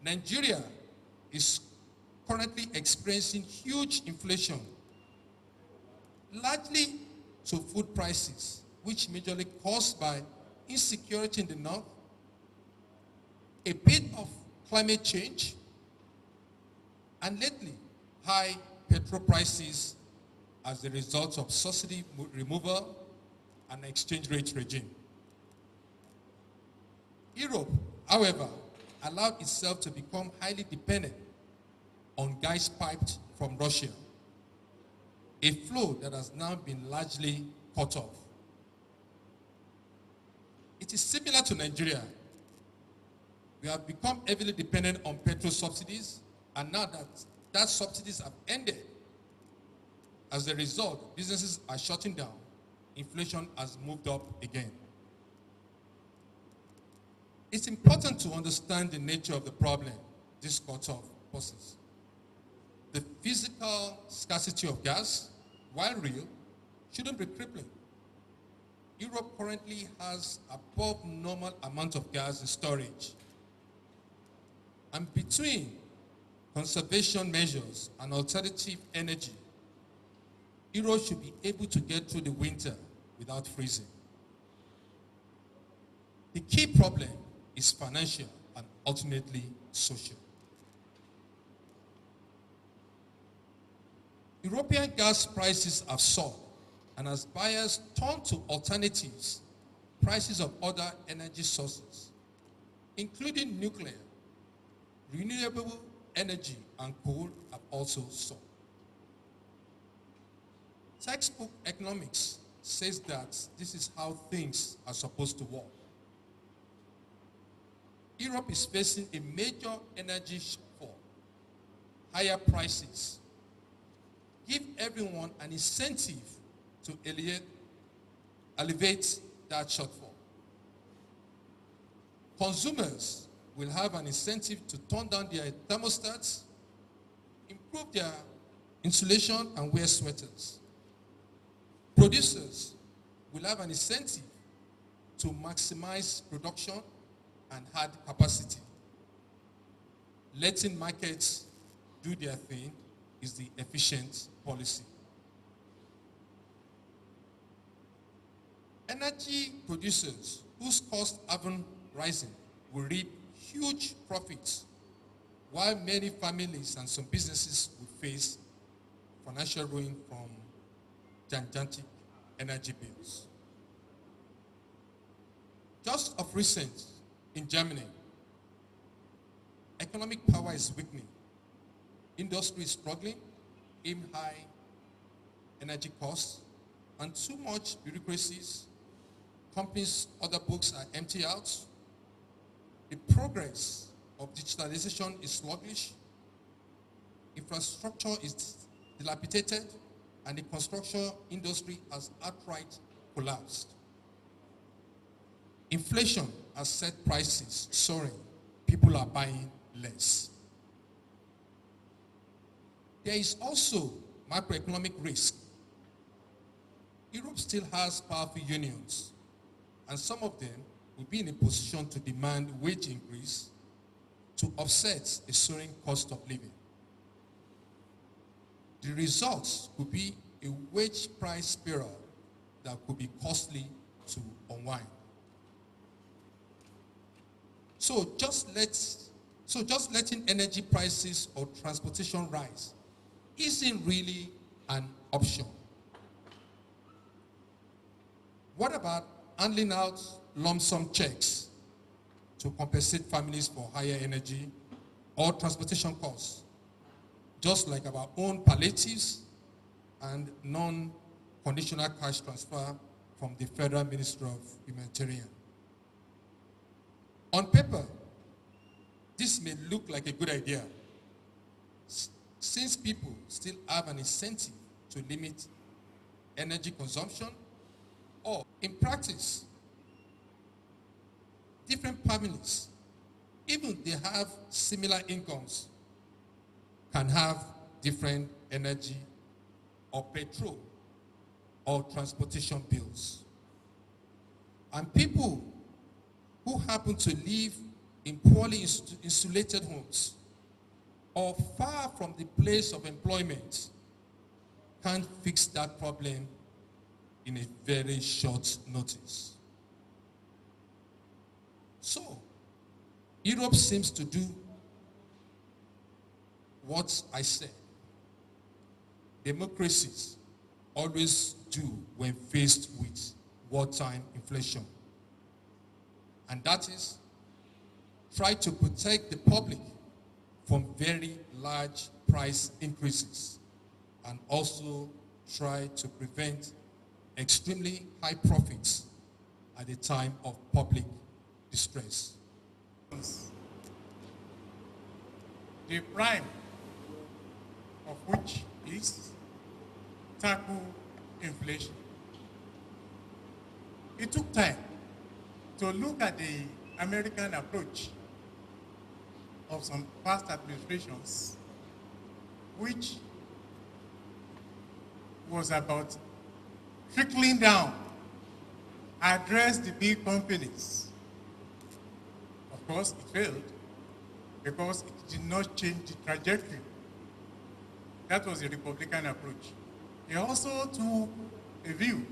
Nigeria is currently experiencing huge inflation, largely to food prices, which majorly caused by insecurity in the north, a bit of climate change, and lately, high petrol prices as a result of subsidy removal and exchange rate regime. Europe, however, allowed itself to become highly dependent on gas piped from Russia, a flow that has now been largely cut off. It is similar to Nigeria. We have become heavily dependent on petrol subsidies, and now that subsidies have ended, as a result, businesses are shutting down. Inflation has moved up again. It's important to understand the nature of the problem this cutoff poses. The physical scarcity of gas, while real, shouldn't be crippling. Europe currently has above normal amount of gas in storage. And between conservation measures and alternative energy, Europe should be able to get through the winter without freezing. The key problem is financial and ultimately social. European gas prices have soared, and as buyers turn to alternatives, prices of other energy sources, including nuclear, renewable energy, and coal, have also soared. Textbook economics says that this is how things are supposed to work. Europe is facing a major energy shortfall, higher prices. Give everyone an incentive to elevate that shortfall. Consumers will have an incentive to turn down their thermostats, improve their insulation, and wear sweaters. Producers will have an incentive to maximize production and add capacity. Letting markets do their thing is the efficient policy. Energy producers whose costs haven't risen will reap huge profits, while many families and some businesses will face financial ruin from gigantic energy bills. Just of recent, in Germany, economic power is weakening. Industry is struggling, aim high energy costs, and too much bureaucracies. Companies' order books are empty out. The progress of digitalization is sluggish. Infrastructure is dilapidated, and the construction industry has outright collapsed. Inflation has set prices soaring. People are buying less. There is also macroeconomic risk. Europe still has powerful unions, and some of them will be in a position to demand wage increase to offset a soaring cost of living. The results could be a wage price spiral that could be costly to unwind. So just letting energy prices or transportation rise isn't really an option. What about handing out lump sum checks to compensate families for higher energy or transportation costs, just like our own palliatives and non-conditional cash transfer from the Federal Ministry of Humanitarian? On paper, this may look like a good idea, since people still have an incentive to limit energy consumption, or in practice, different families, even if they have similar incomes, can have different energy or petrol or transportation bills. And people who happen to live in poorly insulated homes or far from the place of employment can't fix that problem in a very short notice. So, Europe seems to do what I said democracies always do when faced with wartime inflation. And that is try to protect the public from very large price increases and also try to prevent extremely high profits at the time of public distress. The prime of which is tackle inflation. It took time to look at the American approach of some past administrations, which was about trickling down, address the big companies. Of course, it failed because it did not change the trajectory. That was the Republican approach. He also took a view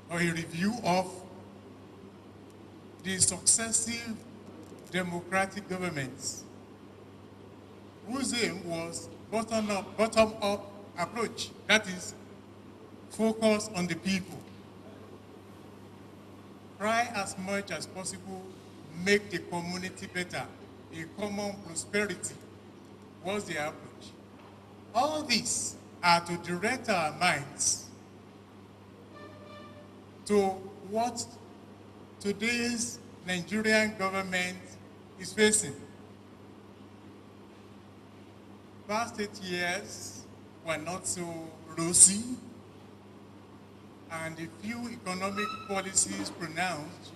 or a review of the successive democratic governments whose aim was bottom-up approach, that is, focus on the people. Try as much as possible, make the community better, a common prosperity was the approach. All these are to direct our minds to what today's Nigerian government is facing. Past 8 years were not so rosy, and the few economic policies pronounced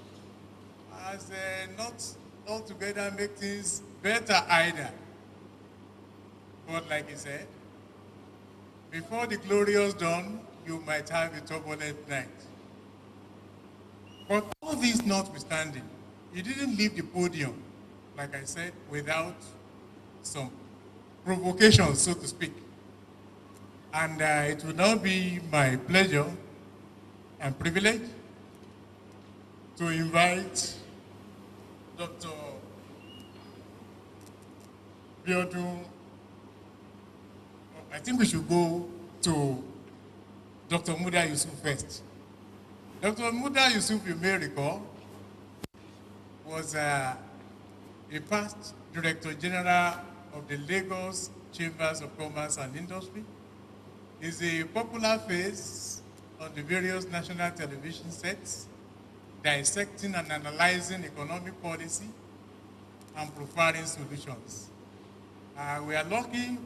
as not altogether make things better either. But like I said, before the glorious dawn, you might have a turbulent night. But all this notwithstanding, he didn't leave the podium, like I said, without some provocation, so to speak. And it will now be my pleasure and privilege to invite Dr. Biodun. I think we should go to Dr. Muda Yusuf first. Dr. Muda Yusuf, you may recall, was a past Director General of the Lagos Chambers of Commerce and Industry. He's a popular face on the various national television sets, dissecting and analyzing economic policy and providing solutions. We are lucky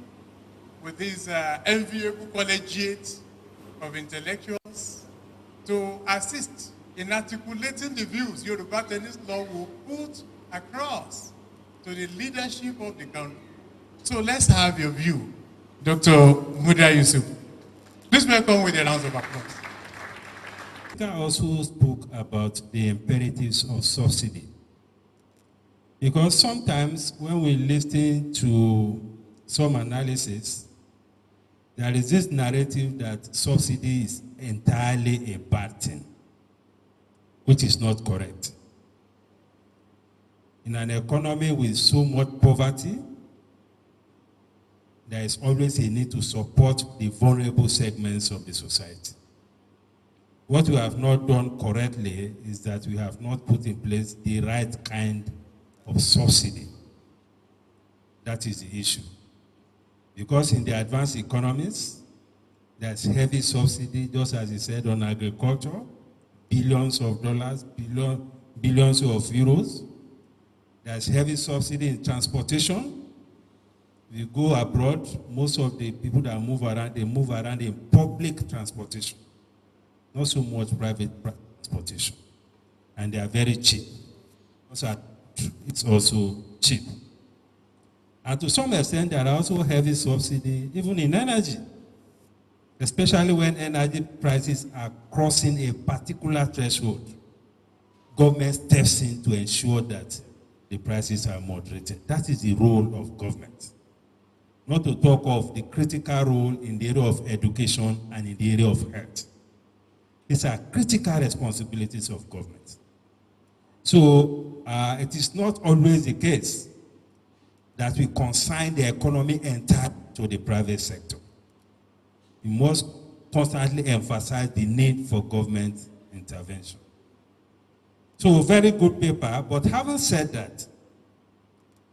with this enviable collegiate of intellectuals to assist in articulating the views Yoruba Tennis Law will put across to the leadership of the country. So let's have your view, Dr. Muda Yusuf. Please welcome with a round of applause. I also spoke about the imperatives of subsidy. Because sometimes when we listen to some analysis, there is this narrative that subsidy is entirely a bad thing, which is not correct. In an economy with so much poverty, there is always a need to support the vulnerable segments of the society. What we have not done correctly is that we have not put in place the right kind of subsidy. That is the issue. Because in the advanced economies, there's heavy subsidy, just as he said, on agriculture, billions of dollars, billions of euros. There's heavy subsidy in transportation. We go abroad, most of the people that move around, they move around in public transportation, not so much private transportation. And they are very cheap. Also, it's also cheap. And to some extent, there are also heavy subsidy, even in energy. especially when energy prices are crossing a particular threshold. Government steps in to ensure that the prices are moderated. That is the role of government. Not to talk of the critical role in the area of education and in the area of health. These are critical responsibilities of government. So it is not always the case that we consign the economy entirely to the private sector. We must constantly emphasize the need for government intervention. So very good paper, but having said that,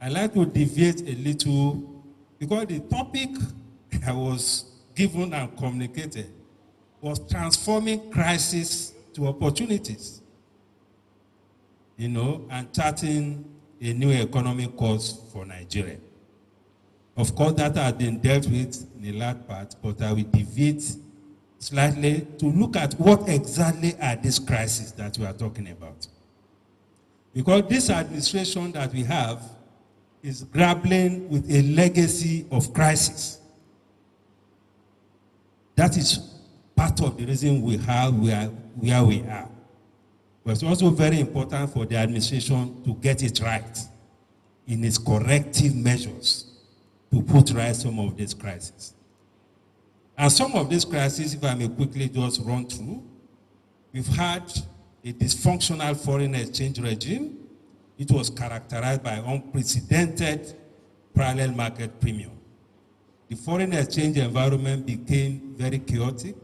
I'd like to deviate a little because the topic I was given and communicated was transforming crisis to opportunities, and charting a new economic course for Nigeria. Of course, that has been dealt with in a large part, but I will deviate slightly to look at what exactly are these crises that we are talking about. Because this administration that we have is grappling with a legacy of crisis. That is part of the reason we are where we are. But it's also very important for the administration to get it right in its corrective measures to put right some of these crises. And some of these crises, if I may quickly just run through, we've had a dysfunctional foreign exchange regime. It was characterized by unprecedented parallel market premium. The foreign exchange environment became very chaotic,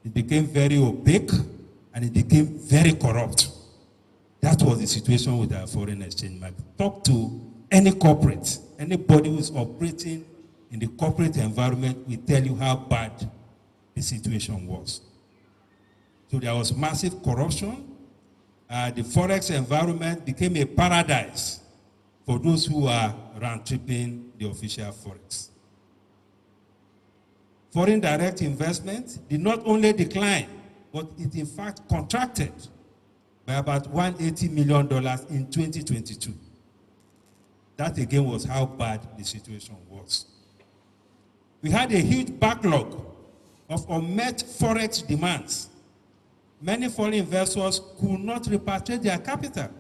it became very opaque, and it became very corrupt. That was the situation with our foreign exchange market. Talk to any corporate, anybody who is operating in the corporate environment will tell you how bad the situation was. So there was massive corruption. The forex environment became a paradise for those who are round-tripping the official forex. Foreign direct investment did not only decline, but it in fact contracted by about $180 million in 2022. That again was how bad the situation was. We had a huge backlog of unmet forex demands. Many foreign investors could not repatriate their capital.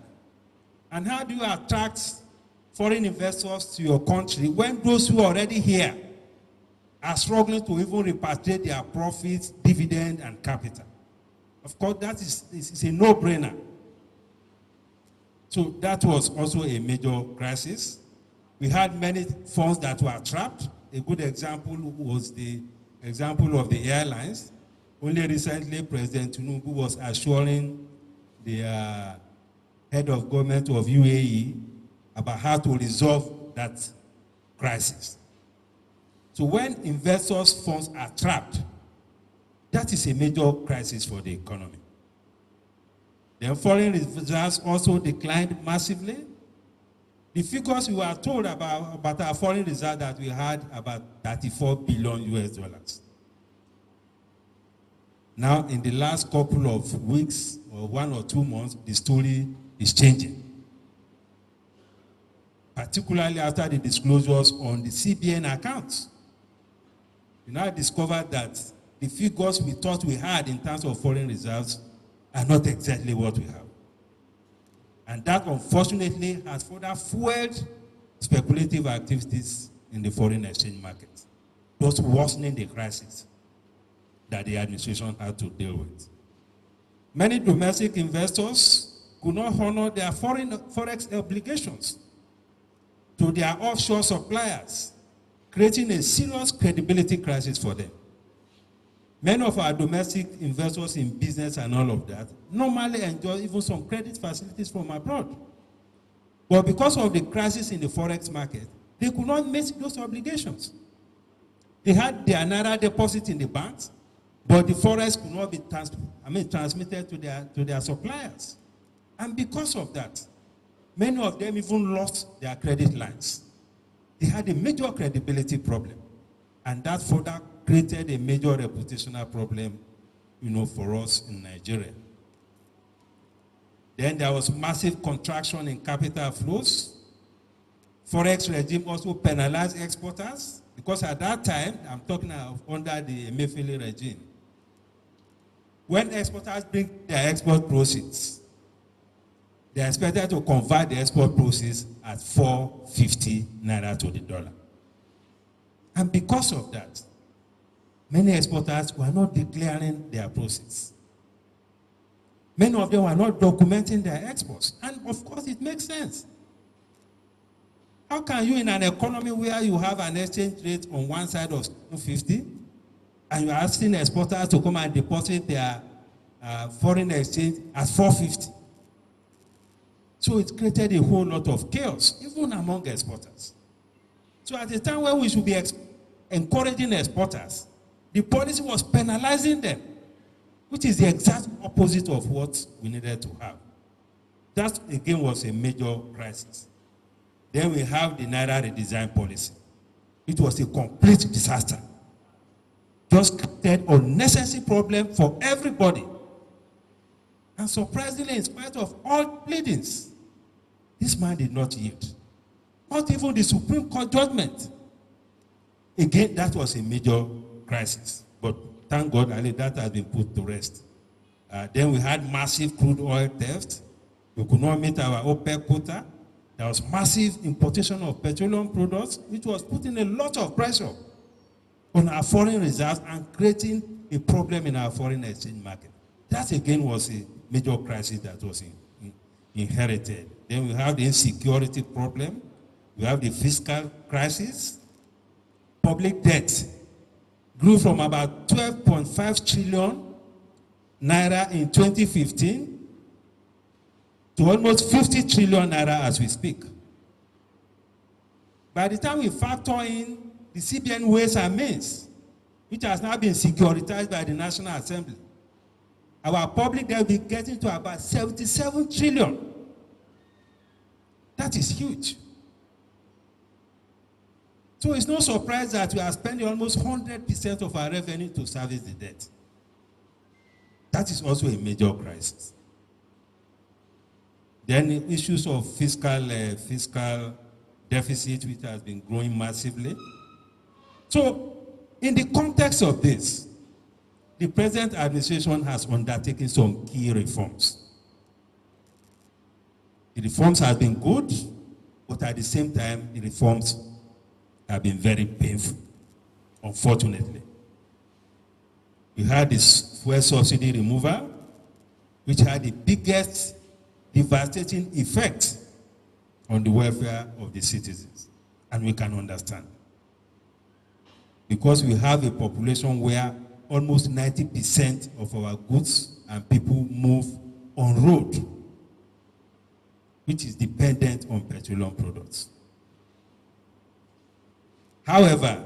And how do you attract foreign investors to your country when those who are already here are struggling to even repatriate their profits, dividend, and capital? Of course, that is a no-brainer. So that was also a major crisis. We had many funds that were trapped. A good example was the example of the airlines. Only recently, President Tinubu was assuring the head of government of UAE about how to resolve that crisis. So when investors' funds are trapped, that is a major crisis for the economy. The foreign reserves also declined massively. The figures we were told about our foreign reserves that we had about 34 billion US dollars. Now, in the last couple of weeks or 1 or 2 months, the story is changing. Particularly after the disclosures on the CBN accounts. We now discovered that the figures we thought we had in terms of foreign reserves are not exactly what we have. And that, unfortunately, has further fueled speculative activities in the foreign exchange market, thus worsening the crisis that the administration had to deal with. Many domestic investors could not honor their forex obligations to their offshore suppliers, creating a serious credibility crisis for them. Many of our domestic investors in business and all of that normally enjoy even some credit facilities from abroad. But because of the crisis in the forex market, they could not meet those obligations. They had their Naira deposit in the banks, but the forex could not be transmitted to their suppliers. And because of that, many of them even lost their credit lines. They had a major credibility problem. And that further created a major reputational problem, for us in Nigeria. Then there was massive contraction in capital flows. Forex regime also penalized exporters, because at that time, I'm talking of under the Emefiele regime, when exporters bring their export proceeds, they are expected to convert the export proceeds at 450 naira to the dollar. And because of that, many exporters were not declaring their proceeds. Many of them were not documenting their exports. And of course, it makes sense. How can you, in an economy where you have an exchange rate on one side of 250, and you're asking exporters to come and deposit their foreign exchange at 450? So it created a whole lot of chaos, even among exporters. So at the time when we should be encouraging exporters, the policy was penalizing them, which is the exact opposite of what we needed to have. That, again, was a major crisis. Then we have the Naira redesign policy. It was a complete disaster. Just created unnecessary problem for everybody. And surprisingly, in spite of all pleadings, this man did not yield. Not even the Supreme Court judgment. Again, that was a major crisis. But thank God, that has been put to rest. Then we had massive crude oil theft. We could not meet our OPEC quota. There was massive importation of petroleum products, which was putting a lot of pressure on our foreign reserves and creating a problem in our foreign exchange market. That, again, was a major crisis that was inherited. Then we have the insecurity problem. We have the fiscal crisis. Public debt grew from about 12.5 trillion naira in 2015 to almost 50 trillion naira as we speak. By the time we factor in the CBN Ways and Means, which has now been securitized by the National Assembly, our public debt will be getting to about 77 trillion. That is huge. So it's no surprise that we are spending almost 100% of our revenue to service the debt. That is also a major crisis. Then the issues of fiscal deficit, which has been growing massively. So in the context of this, the present administration has undertaken some key reforms. The reforms have been good, but at the same time, the reforms have been very painful, unfortunately. We had this fuel subsidy removal, which had the biggest devastating effect on the welfare of the citizens. And we can understand. Because we have a population where almost 90% of our goods and people move on road, which is dependent on petroleum products. However,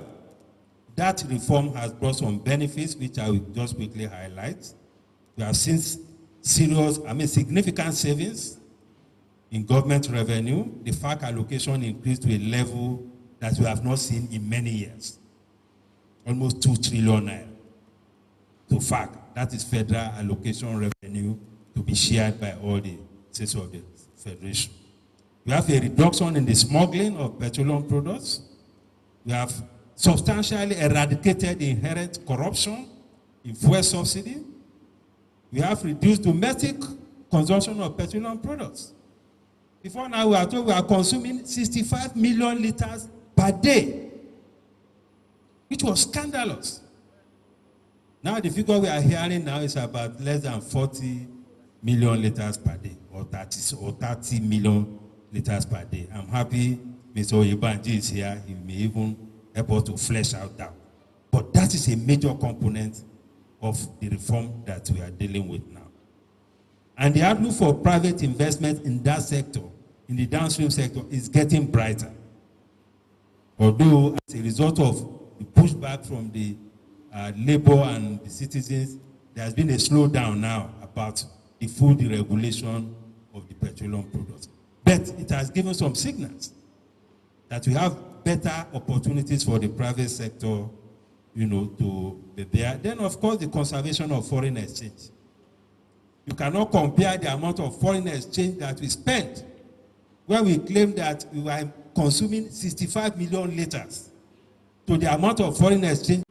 that reform has brought some benefits, which I will just quickly highlight. We have seen significant savings in government revenue. The FAC allocation increased to a level that we have not seen in many years. Almost 2 trillion naira to FAC. That is federal allocation revenue to be shared by all the states of the federation. We have a reduction in the smuggling of petroleum products. We have substantially eradicated the inherent corruption in fuel subsidy. We have reduced domestic consumption of petroleum products. Before now, we are told we are consuming 65 million liters per day, which was scandalous. Now the figure we are hearing now is about less than 40 million liters per day, or 30 million liters per day. I'm happy Mr. Oyebanji is here. He may even help us to flesh out that. But that is a major component of the reform that we are dealing with now. And the outlook for private investment in that sector, in the downstream sector, is getting brighter. Although, as a result of the pushback from the labor and the citizens, there has been a slowdown now about the full deregulation of the petroleum products. But it has given some signals that we have better opportunities for the private sector, to be there. Then, of course, the conservation of foreign exchange. You cannot compare the amount of foreign exchange that we spent when we claim that we were consuming 65 million liters to the amount of foreign exchange.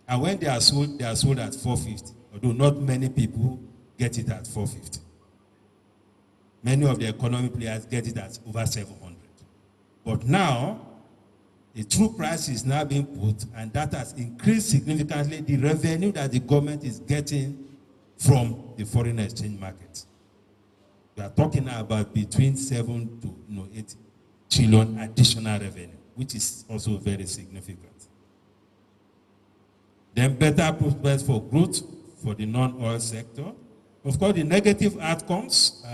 And when they are sold at 450, although not many people get it at 450. Many of the economic players get it at over 700. But now, the true price is now being put, and that has increased significantly the revenue that the government is getting from the foreign exchange market. We are talking about between 7 to 8 trillion additional revenue, which is also very significant. Then better prospects for growth for the non-oil sector. Of course, the negative outcomes,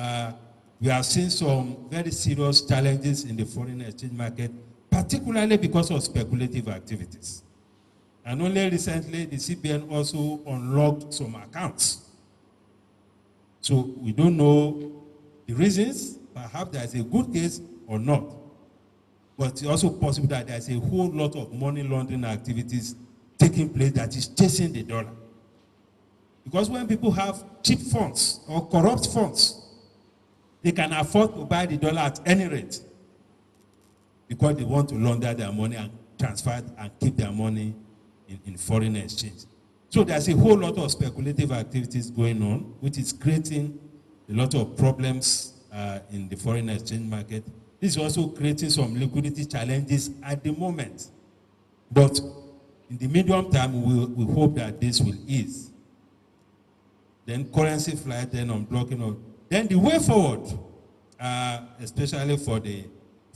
we have seen some very serious challenges in the foreign exchange market, particularly because of speculative activities. And only recently, the CBN also unlocked some accounts. So we don't know the reasons, perhaps there's a good case or not. But it's also possible that there's a whole lot of money laundering activities taking place that is chasing the dollar. Because when people have cheap funds or corrupt funds, they can afford to buy the dollar at any rate because they want to launder their money and transfer it and keep their money in foreign exchange. So there's a whole lot of speculative activities going on, which is creating a lot of problems in the foreign exchange market. This is also creating some liquidity challenges at the moment. But in the medium term, we hope that this will ease. Then currency flight, then unblocking of. Then the way forward, especially for the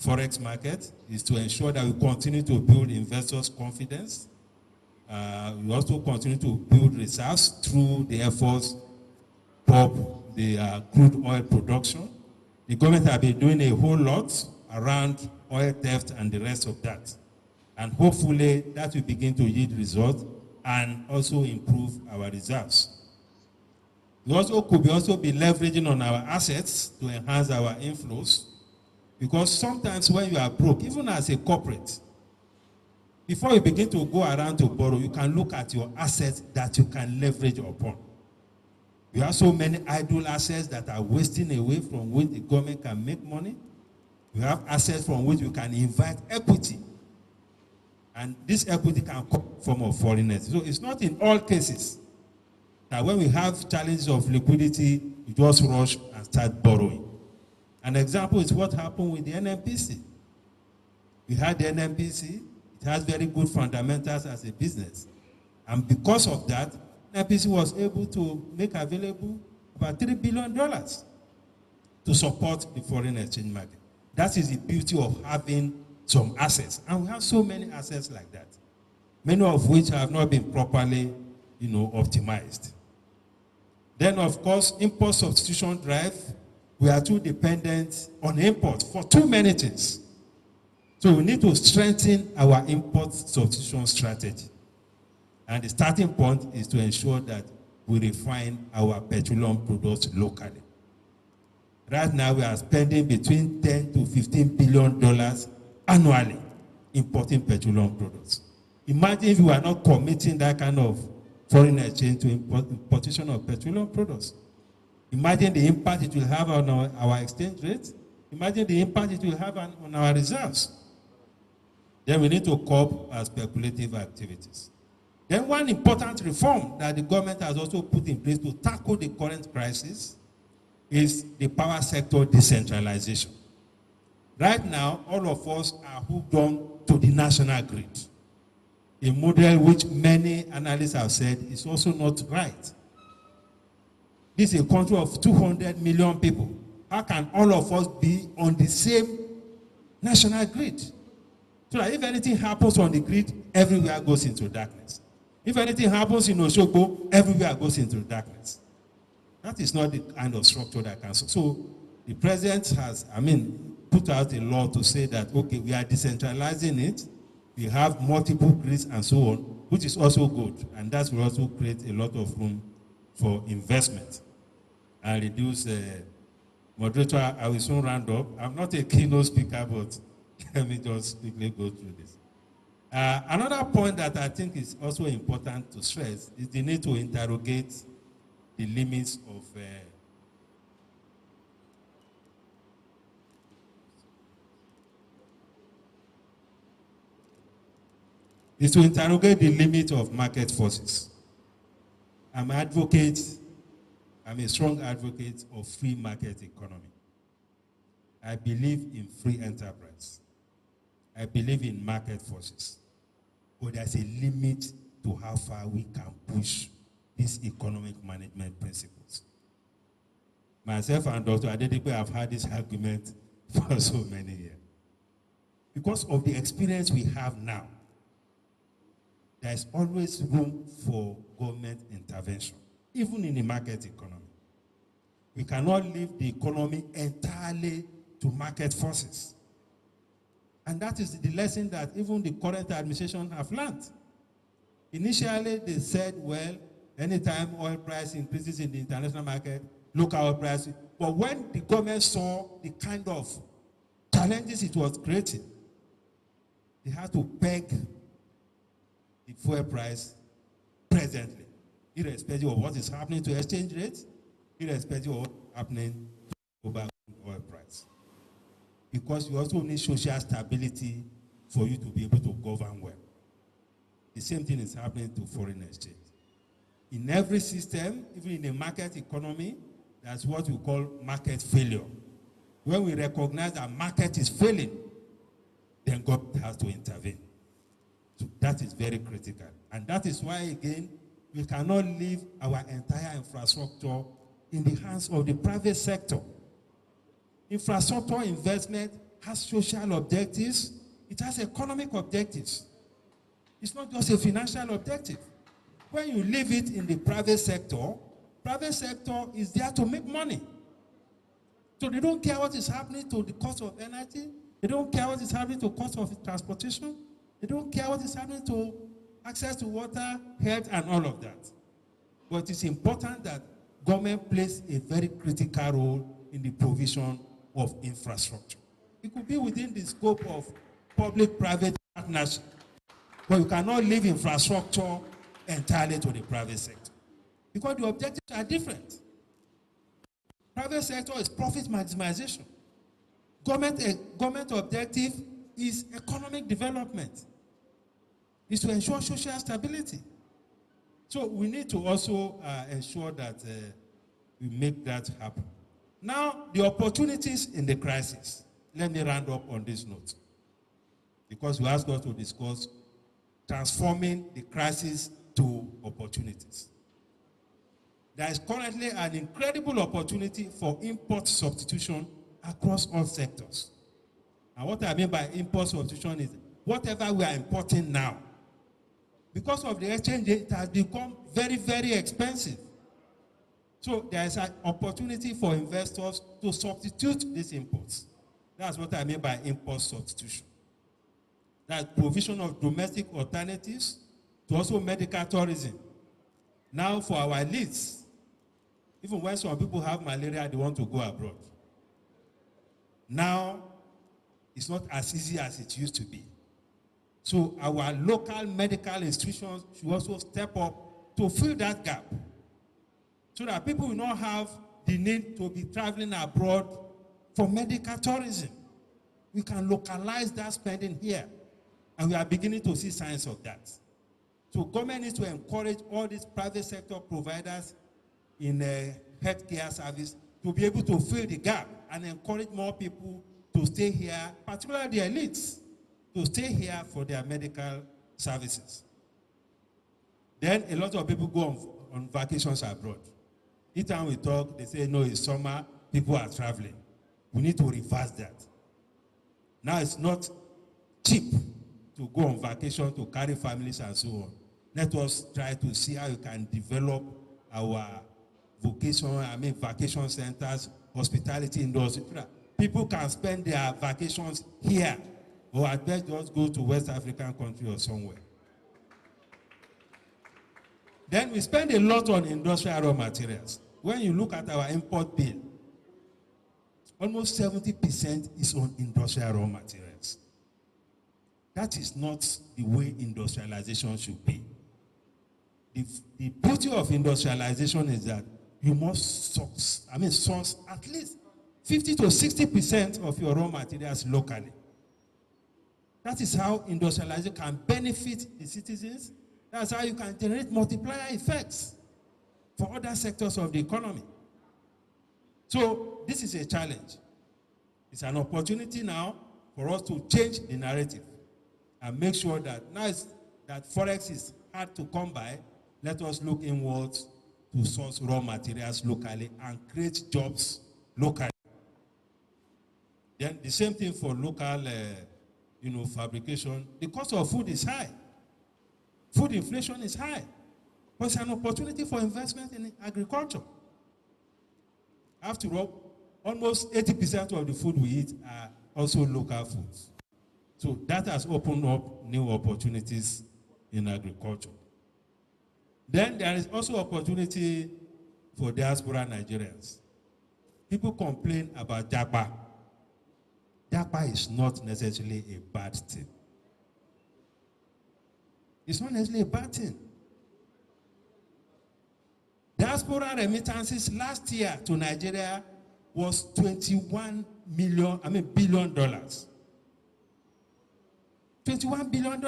forex market, is to ensure that we continue to build investors' confidence. We also continue to build reserves through the efforts of the crude oil production. The government has been doing a whole lot around oil theft and the rest of that. And hopefully that will begin to yield results and also improve our reserves. We also could also be leveraging on our assets to enhance our inflows, because sometimes when you are broke, even as a corporate, before you begin to go around to borrow, you can look at your assets that you can leverage upon. We have so many idle assets that are wasting away from which the government can make money. We have assets from which we can invite equity. And this equity can come in the form of foreigners. So it's not in all cases that when we have challenges of liquidity, we just rush and start borrowing. An example is what happened with the NNPC. We had the NNPC. It has very good fundamentals as a business. And because of that, NNPC was able to make available about $3 billion to support the foreign exchange market. That is the beauty of having some assets. And we have so many assets like that, many of which have not been properly, optimized. Then, of course, import substitution drive. We are too dependent on import for too many things. So we need to strengthen our import substitution strategy. And the starting point is to ensure that we refine our petroleum products locally. Right now, we are spending between $10 to $15 billion annually importing petroleum products. Imagine if we are not committing that kind of foreign exchange to importation of petroleum products. Imagine the impact it will have on our exchange rate. Imagine the impact it will have on our reserves. Then we need to curb our speculative activities. Then one important reform that the government has also put in place to tackle the current crisis is the power sector decentralization. Right now, all of us are hooked on to the national grid, a model which many analysts have said is also not right. This is a country of 200 million people. How can all of us be on the same national grid? So that if anything happens on the grid, everywhere goes into darkness. If anything happens in Osogbo, everywhere goes into darkness. That is not the kind of structure that can. So the president has, put out a law to say that, okay, we are decentralizing it. We have multiple grids and so on, which is also good. And that will also create a lot of room for investment and reduce moderator. I will soon round up. I'm not a keynote speaker, but let me just quickly go through this. Another point that I think is also important to stress is the need to interrogate the limits of is to interrogate the limit of market forces. I'm a strong advocate of free market economy. I believe in free enterprise. I believe in market forces. But there's a limit to how far we can push these economic management principles. Myself and Dr. Adedipe have had this argument for so many years. Because of the experience we have now, there is always room for government intervention, even in the market economy. We cannot leave the economy entirely to market forces. And that is the lesson that even the current administration have learned. Initially, they said, well, anytime oil price increases in the international market, local oil price. But when the government saw the kind of challenges it was creating, they had to peg the fuel price presently, irrespective of what is happening to exchange rates, irrespective of what is happening to global oil price. Because you also need social stability for you to be able to govern well. The same thing is happening to foreign exchange. In every system, even in a market economy, that's what we call market failure. When we recognize that market is failing, then government has to intervene. So that is very critical. And that is why, again, we cannot leave our entire infrastructure in the hands of the private sector. Infrastructure investment has social objectives. It has economic objectives. It's not just a financial objective. When you leave it in the private sector is there to make money. So they don't care what is happening to the cost of energy. They don't care what is happening to the cost of transportation. They don't care what is happening to access to water, health, and all of that. But it's important that government plays a very critical role in the provision of infrastructure. It could be within the scope of public-private partnership, but you cannot leave infrastructure entirely to the private sector because the objectives are different. Private sector is profit maximization. Government objective is economic development. Is to ensure social stability. So we need to also ensure that we make that happen. Now, the opportunities in the crisis. Let me round up on this note. Because we asked us to discuss transforming the crisis to opportunities. There is currently an incredible opportunity for import substitution across all sectors. And what I mean by import substitution is whatever we are importing now, because of the exchange rate, it has become very, very expensive. So there is an opportunity for investors to substitute these imports. That's what I mean by import substitution. That's provision of domestic alternatives to also medical tourism. Now for our elites, even when some people have malaria, they want to go abroad. Now, it's not as easy as it used to be. So our local medical institutions should also step up to fill that gap so that people will not have the need to be traveling abroad for medical tourism. We can localize that spending here, and we are beginning to see signs of that. So government needs to encourage all these private sector providers in healthcare service to be able to fill the gap and encourage more people to stay here, particularly the elites, to stay here for their medical services. Then a lot of people go on vacations abroad. Each time we talk, they say, no, it's summer, people are traveling. We need to reverse that. Now it's not cheap to go on vacation, to carry families and so on. Let us try to see how we can develop our vacation centers, hospitality industry. People can spend their vacations here, or at best just go to West African country or somewhere. Then we spend a lot on industrial raw materials. When you look at our import bill, almost 70% is on industrial raw materials. That is not the way industrialization should be. The beauty of industrialization is that you must source at least 50 to 60% of your raw materials locally. That is how industrialization can benefit the citizens. That's how you can generate multiplier effects for other sectors of the economy. So this is a challenge. It's an opportunity now for us to change the narrative and make sure that now that forex is hard to come by, let us look inwards to source raw materials locally and create jobs locally. Then the same thing for local fabrication. The cost of food is high. Food inflation is high. But it's an opportunity for investment in agriculture. After all, almost 80% of the food we eat are also local foods. So that has opened up new opportunities in agriculture. Then there is also opportunity for diaspora Nigerians. People complain about Japa. Japa is not necessarily a bad thing. It's not necessarily a bad thing. Diaspora remittances last year to Nigeria was $21 billion. $21 billion.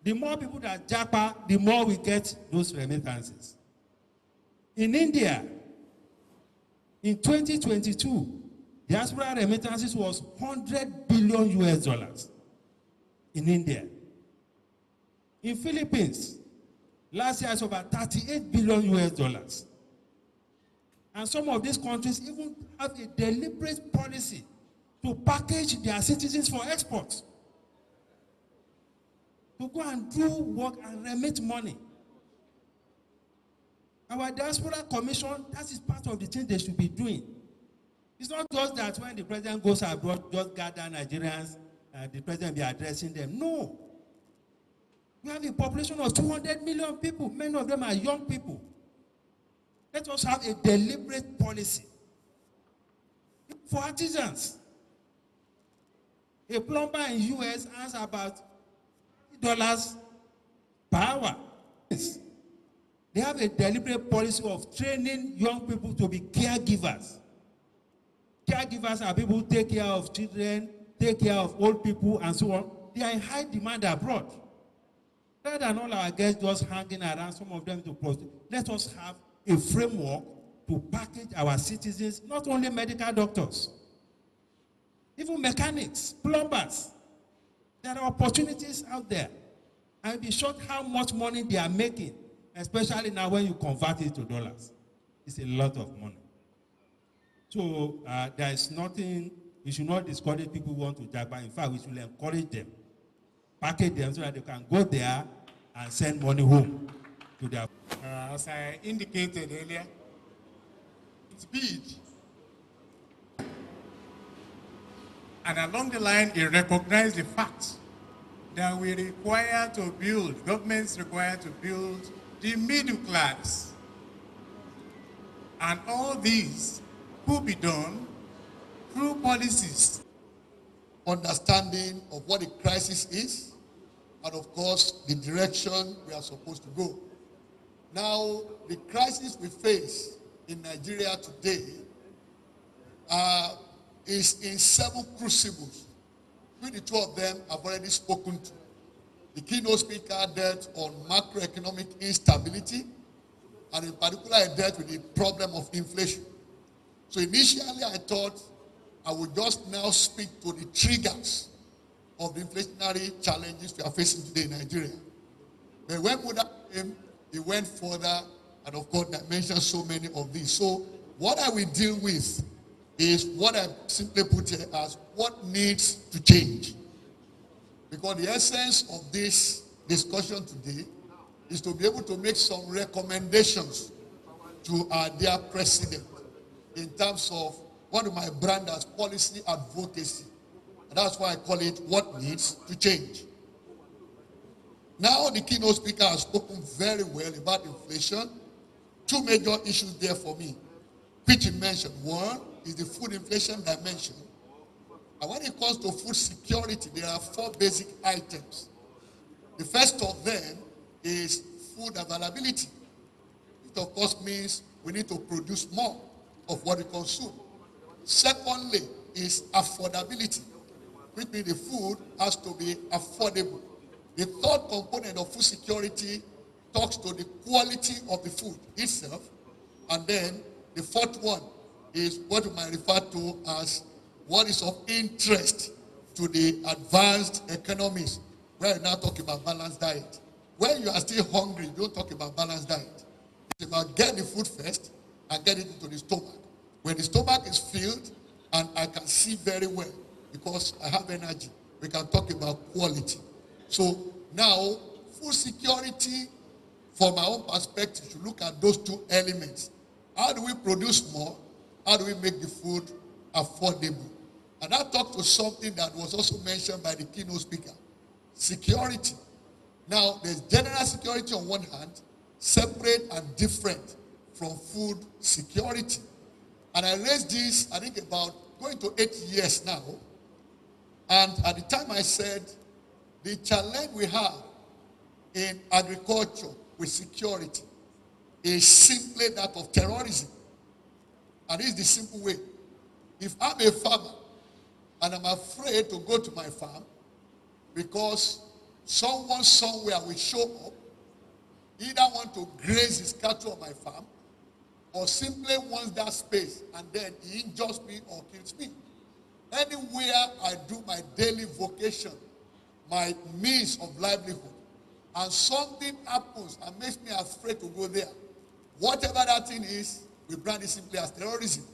The more people that japa, the more we get those remittances. In India, in 2022, diaspora remittances was $100 billion US. In India. In Philippines, last year it was about $38 billion US. And some of these countries even have a deliberate policy to package their citizens for export. To go and do work and remit money. Our diaspora commission, that is part of the thing they should be doing. It's not just that when the president goes abroad, just gather Nigerians and the president be addressing them. No. We have a population of 200 million people. Many of them are young people. Let us have a deliberate policy for artisans. A plumber in the US earns about $50 per hour. They have a deliberate policy of training young people to be caregivers. Caregivers are people who take care of children, take care of old people, and so on. They are in high demand abroad. Rather than all our guests just hanging around, some of them to prostitute, let us have a framework to package our citizens, not only medical doctors, even mechanics, plumbers. There are opportunities out there. And be shocked how much money they are making, especially now when you convert it to dollars. It's a lot of money. So there is nothing, we should not discourage people who want to japa. In fact, we should encourage them, package them so that they can go there and send money home to their. As I indicated earlier, it's big. And along the line, it recognized the fact that we require to build, governments require to build the middle class. And all these could be done through policies. Understanding of what the crisis is, and of course, the direction we are supposed to go. Now, the crisis we face in Nigeria today is in 7 crucibles. The 2 of them I've already spoken to. The keynote speaker dealt on macroeconomic instability, and in particular I dealt with the problem of inflation. So initially I thought I would just now speak to the triggers of the inflationary challenges we are facing today in Nigeria. But when Buddha came, he went further, and of course I mentioned so many of these. So what I will deal with is what I simply put here as what needs to change. Because the essence of this discussion today is to be able to make some recommendations to our dear president in terms of what my brand as policy advocacy. And that's why I call it what needs to change. Now the keynote speaker has spoken very well about inflation. 2 major issues there for me, which he mentioned. One is the food inflation dimension. And when it comes to food security, there are 4 basic items. The first of them is food availability. It of course means we need to produce more of what we consume. Secondly is affordability. which means the food has to be affordable. The third component of food security talks to the quality of the food itself. And then the fourth one is what we might refer to as what is of interest to the advanced economies. We're now talking about balanced diet. When you are still hungry, you don't talk about balanced diet. It's about get the food first and get it into the stomach. When the stomach is filled and I can see very well because I have energy, we can talk about quality. So now, food security, from my own perspective, should look at those two elements. How do we produce more? How do we make the food affordable? And that talks to something that was also mentioned by the keynote speaker, security. Now, there's general security on one hand, separate and different from food security. And I raised this, I think about going to 8 years now. And at the time I said, the challenge we have in agriculture with security is simply that of terrorism. And this is the simple way. If I'm a farmer and I'm afraid to go to my farm because someone somewhere will show up, either want to graze his cattle on my farm or simply wants that space and then he injures me or kills me. Anywhere I do my daily vocation, my means of livelihood, and something happens and makes me afraid to go there, whatever that thing is, we brand it simply as terrorism.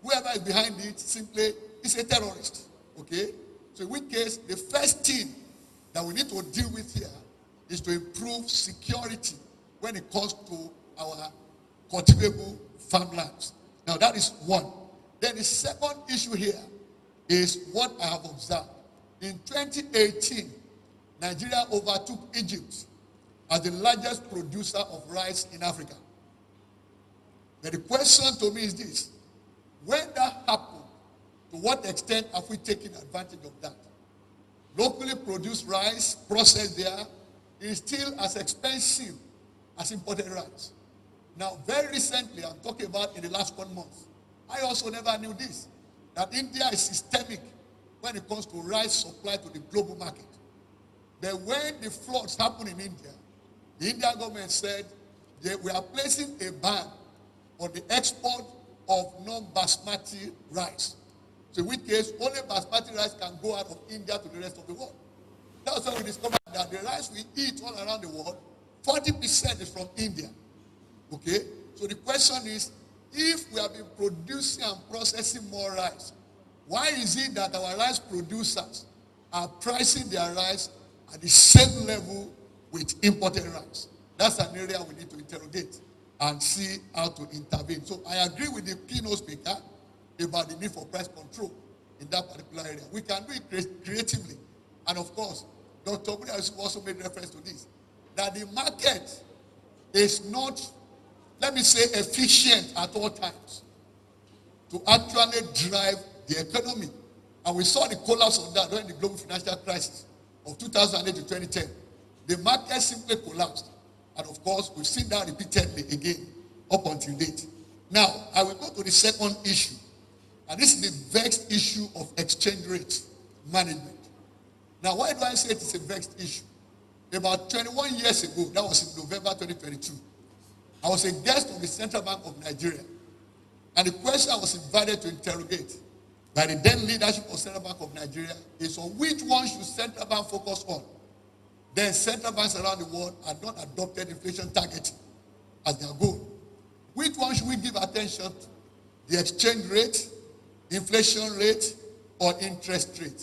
Whoever is behind it simply is a terrorist. Okay? So in which case, the first thing that we need to deal with here is to improve security when it comes to our cultivable farmlands. Now that is one. Then the second issue here is what I have observed. In 2018, Nigeria overtook Egypt as the largest producer of rice in Africa. But the question to me is this: when that happened, to what extent have we taken advantage of that? Locally produced rice, processed there, is still as expensive as imported rice. Now, very recently, I'm talking about in the last 1 month, I also never knew this, that India is systemic when it comes to rice supply to the global market. But when the floods happened in India, the Indian government said we are placing a ban on the export of non-basmati rice. So in which case, only basmati rice can go out of India to the rest of the world. That's when we discovered that the rice we eat all around the world, 40% is from India. Okay? So the question is, if we have been producing and processing more rice, why is it that our rice producers are pricing their rice at the same level with imported rice? That's an area we need to interrogate and see how to intervene. So I agree with the keynote speaker about the need for price control in that particular area. We can do it creatively. And of course, Dr. Buda also made reference to this, that the market is not, let me say, efficient at all times to actually drive the economy. And we saw the collapse of that during the global financial crisis of 2008 to 2010. The market simply collapsed. And of course, we've seen that repeatedly again up until date. Now, I will go to the second issue. And this is the vexed issue of exchange rate management. Now, why do I say it is a vexed issue? About 21 years ago, that was in November 2022, I was a guest of the Central Bank of Nigeria. And the question I was invited to interrogate by the then leadership of Central Bank of Nigeria is on which one should Central Bank focus on? Then central banks around the world had not adopted inflation targeting as their goal. Which one should we give attention to? The exchange rate, inflation rate, or interest rate?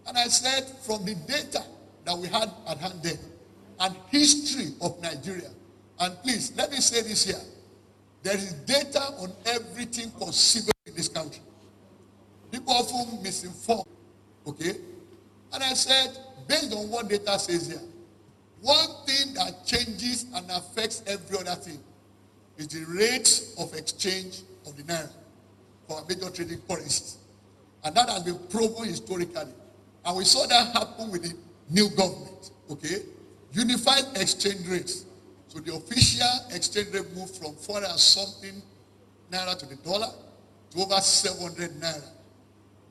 And I said, from the data that we had at hand then, and history of Nigeria, and please, let me say this here, there is data on everything conceivable in this country. People often misinform, okay? And I said, based on what data says here, one thing that changes and affects every other thing is the rate of exchange of the naira for our major trading currencies. And that has been proven historically. And we saw that happen with the new government, okay? Unified exchange rates. So the official exchange rate moved from 400 and something naira to the dollar to over 700 naira.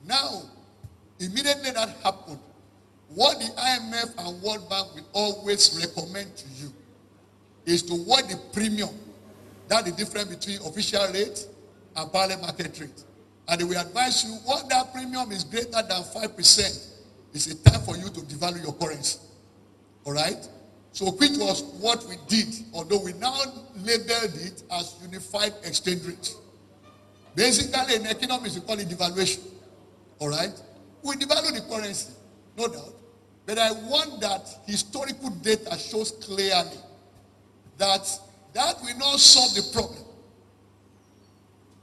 Now, Immediately that happened, what the IMF and World Bank will always recommend to you is to watch the premium. That's the difference between official rate and parallel market rate. And they will advise you, when that premium is greater than 5%, it's a time for you to devalue your currency. All right? So which was what we did, although we now labeled it as unified exchange rate. Basically, in economics, we call it devaluation. All right? We devalue the currency, no doubt. But I want that historical data shows clearly that will not solve the problem.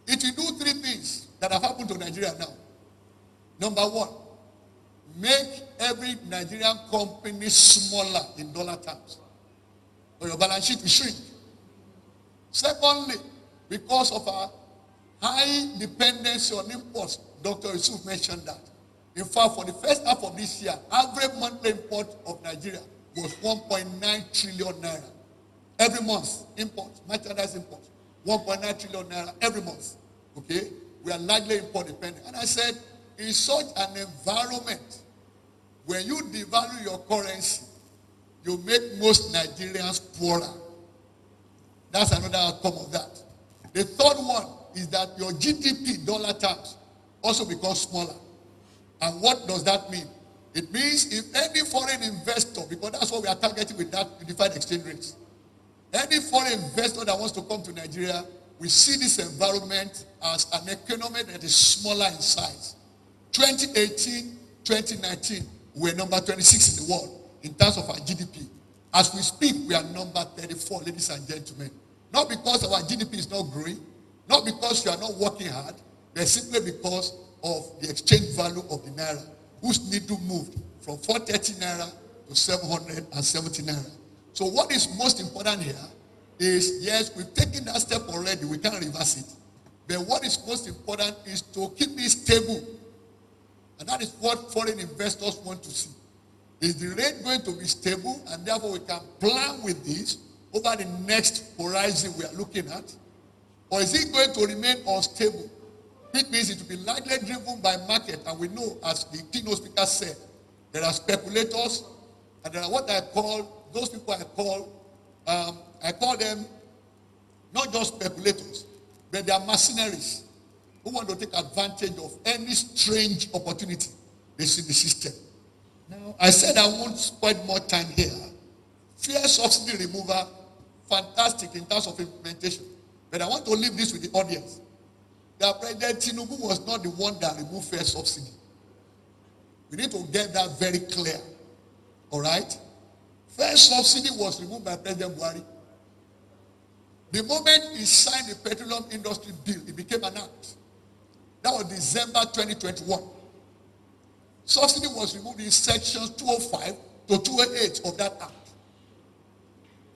It will do three things that have happened to Nigeria now. Number one, make every Nigerian company smaller in dollar terms, or your balance sheet will shrink. Secondly, because of our high dependency on imports, Dr. Yusuf mentioned that. In fact, for the first half of this year, average monthly import of Nigeria was 1.9 trillion naira. Every month, import, merchandise import, 1.9 trillion naira every month. Okay? We are largely import dependent. And I said, in such an environment, when you devalue your currency, you make most Nigerians poorer. That's another outcome of that. The third one is that your GDP dollar terms also becomes smaller. And what does that mean? It means if any foreign investor, because that's what we are targeting with that unified exchange rates, any foreign investor that wants to come to Nigeria, we see this environment as an economy that is smaller in size. 2018, 2019, we're number 26 in the world in terms of our GDP. As we speak, we are number 34, ladies and gentlemen. Not because our GDP is not growing, not because you are not working hard, but simply because of the exchange value of the naira, whose needle moved from 430 naira to 770 naira. So what is most important here is, yes, we've taken that step already, we can't reverse it. But what is most important is to keep it stable. And that is what foreign investors want to see. Is the rate going to be stable, and therefore we can plan with this over the next horizon we are looking at? Or is it going to remain unstable? Which means it will be largely driven by market. And we know, as the keynote speaker said, there are speculators, and there are what I call, those people I call them not just speculators, but they are mercenaries who want to take advantage of any strange opportunity they see in the system. Now, I said I won't spend more time here. Fair subsidy removal, fantastic in terms of implementation. But I want to leave this with the audience. That President Tinubu was not the one that removed fair subsidy. We need to get that very clear. All right? Fair subsidy was removed by President Buhari. The moment he signed the petroleum industry bill, it became an act. That was December 2021. Subsidy was removed in sections 205 to 208 of that act.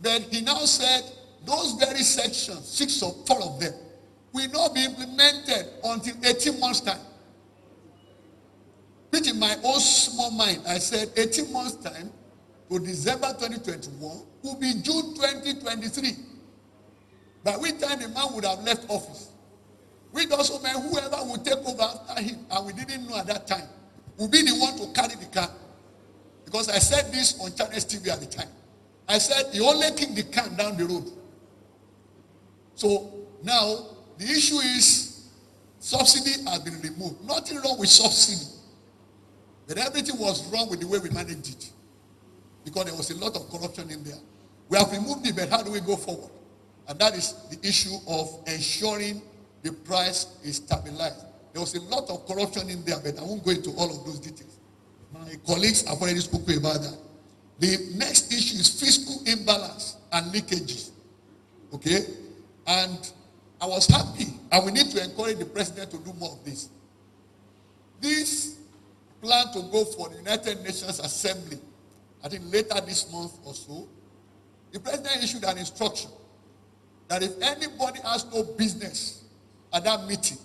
But he now said those very sections, 4 of them, will not be implemented until 18 months' time. Which in my own small mind, I said 18 months' time to December 2021 will be June 2023. By which time the man would have left office. Which also meant whoever would take over after him, and we didn't know at that time, would be the one to carry the can. Because I said this on Channels TV at the time. I said he only kicked the can down the road. So now the issue is subsidy has been removed. Nothing wrong with subsidy. But everything was wrong with the way we managed it. Because there was a lot of corruption in there. We have removed it, but how do we go forward? And that is the issue of ensuring the price is stabilized. There was a lot of corruption in there, but I won't go into all of those details. My colleagues have already spoken about that. The next issue is fiscal imbalance and leakages. Okay? And I was happy, and we need to encourage the president to do more of this. This plan to go for the United Nations Assembly, I think later this month or so, the president issued an instruction that if anybody has no business at that meeting,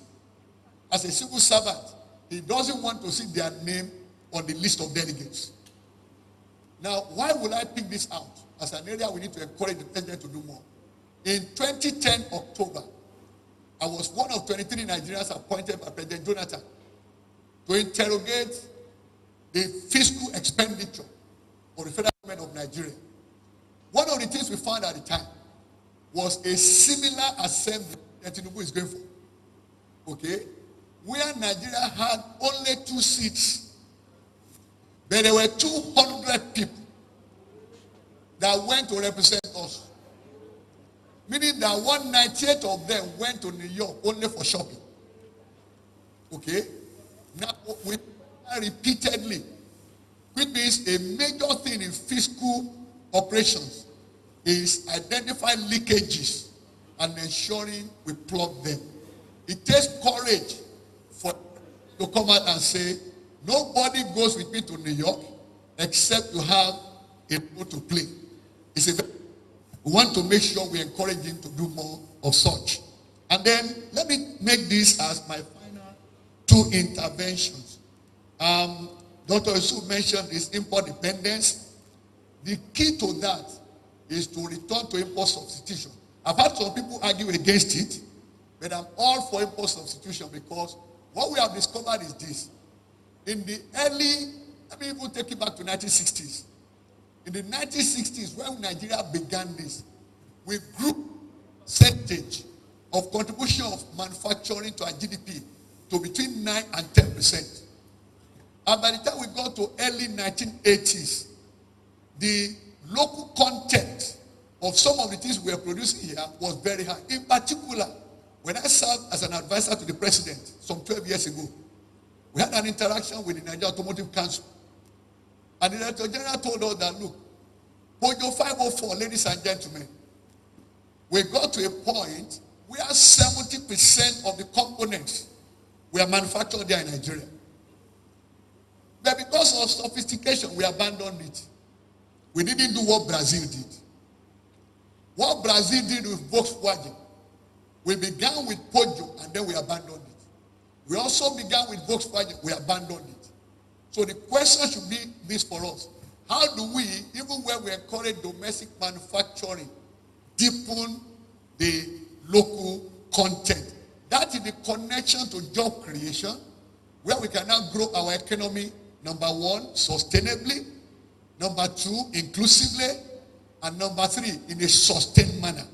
as a civil servant, he doesn't want to see their name on the list of delegates. Now, why will I pick this out? As an area we need to encourage the president to do more. In 2010 October, I was one of 23 Nigerians appointed by President Jonathan to interrogate in fiscal expenditure of the federal government of Nigeria. One of the things we found at the time was a similar assembly that Tinubu is going for. Okay? Where Nigeria had only 2 seats, but there were 200 people that went to represent us. Meaning that 198 of them went to New York only for shopping. Okay? Now, we repeatedly, which means a major thing in fiscal operations is identifying leakages and ensuring we plug them. It takes courage for to come out and say, nobody goes with me to New York except you have a role to play. It's a we want to make sure we encourage him to do more of such. And then let me make this as my final 2 interventions. Dr. Yusuf mentioned this import dependence. The key to that is to return to import substitution. I've had some people argue against it, but I'm all for import substitution because what we have discovered is this. In the early, let me even take it back to 1960s. In the 1960s, when Nigeria began this, we grew percentage of contribution of manufacturing to our GDP to between 9 and 10%. And by the time we got to early 1980s, the local content of some of the things we were producing here was very high. In particular, when I served as an advisor to the president some 12 years ago, we had an interaction with the Nigeria Automotive Council. And the Director General told us that, look, Pojo 504, ladies and gentlemen, we got to a point where 70% of the components were manufactured there in Nigeria. But because of sophistication, we abandoned it. We didn't do what Brazil did. What Brazil did with Volkswagen, we began with Pojo and then we abandoned it. We also began with Volkswagen, we abandoned it. So the question should be this for us. How do we, even when we encourage domestic manufacturing, deepen the local content? That is the connection to job creation, where we can now grow our economy, number 1, sustainably, number 2, inclusively, and number 3, in a sustained manner.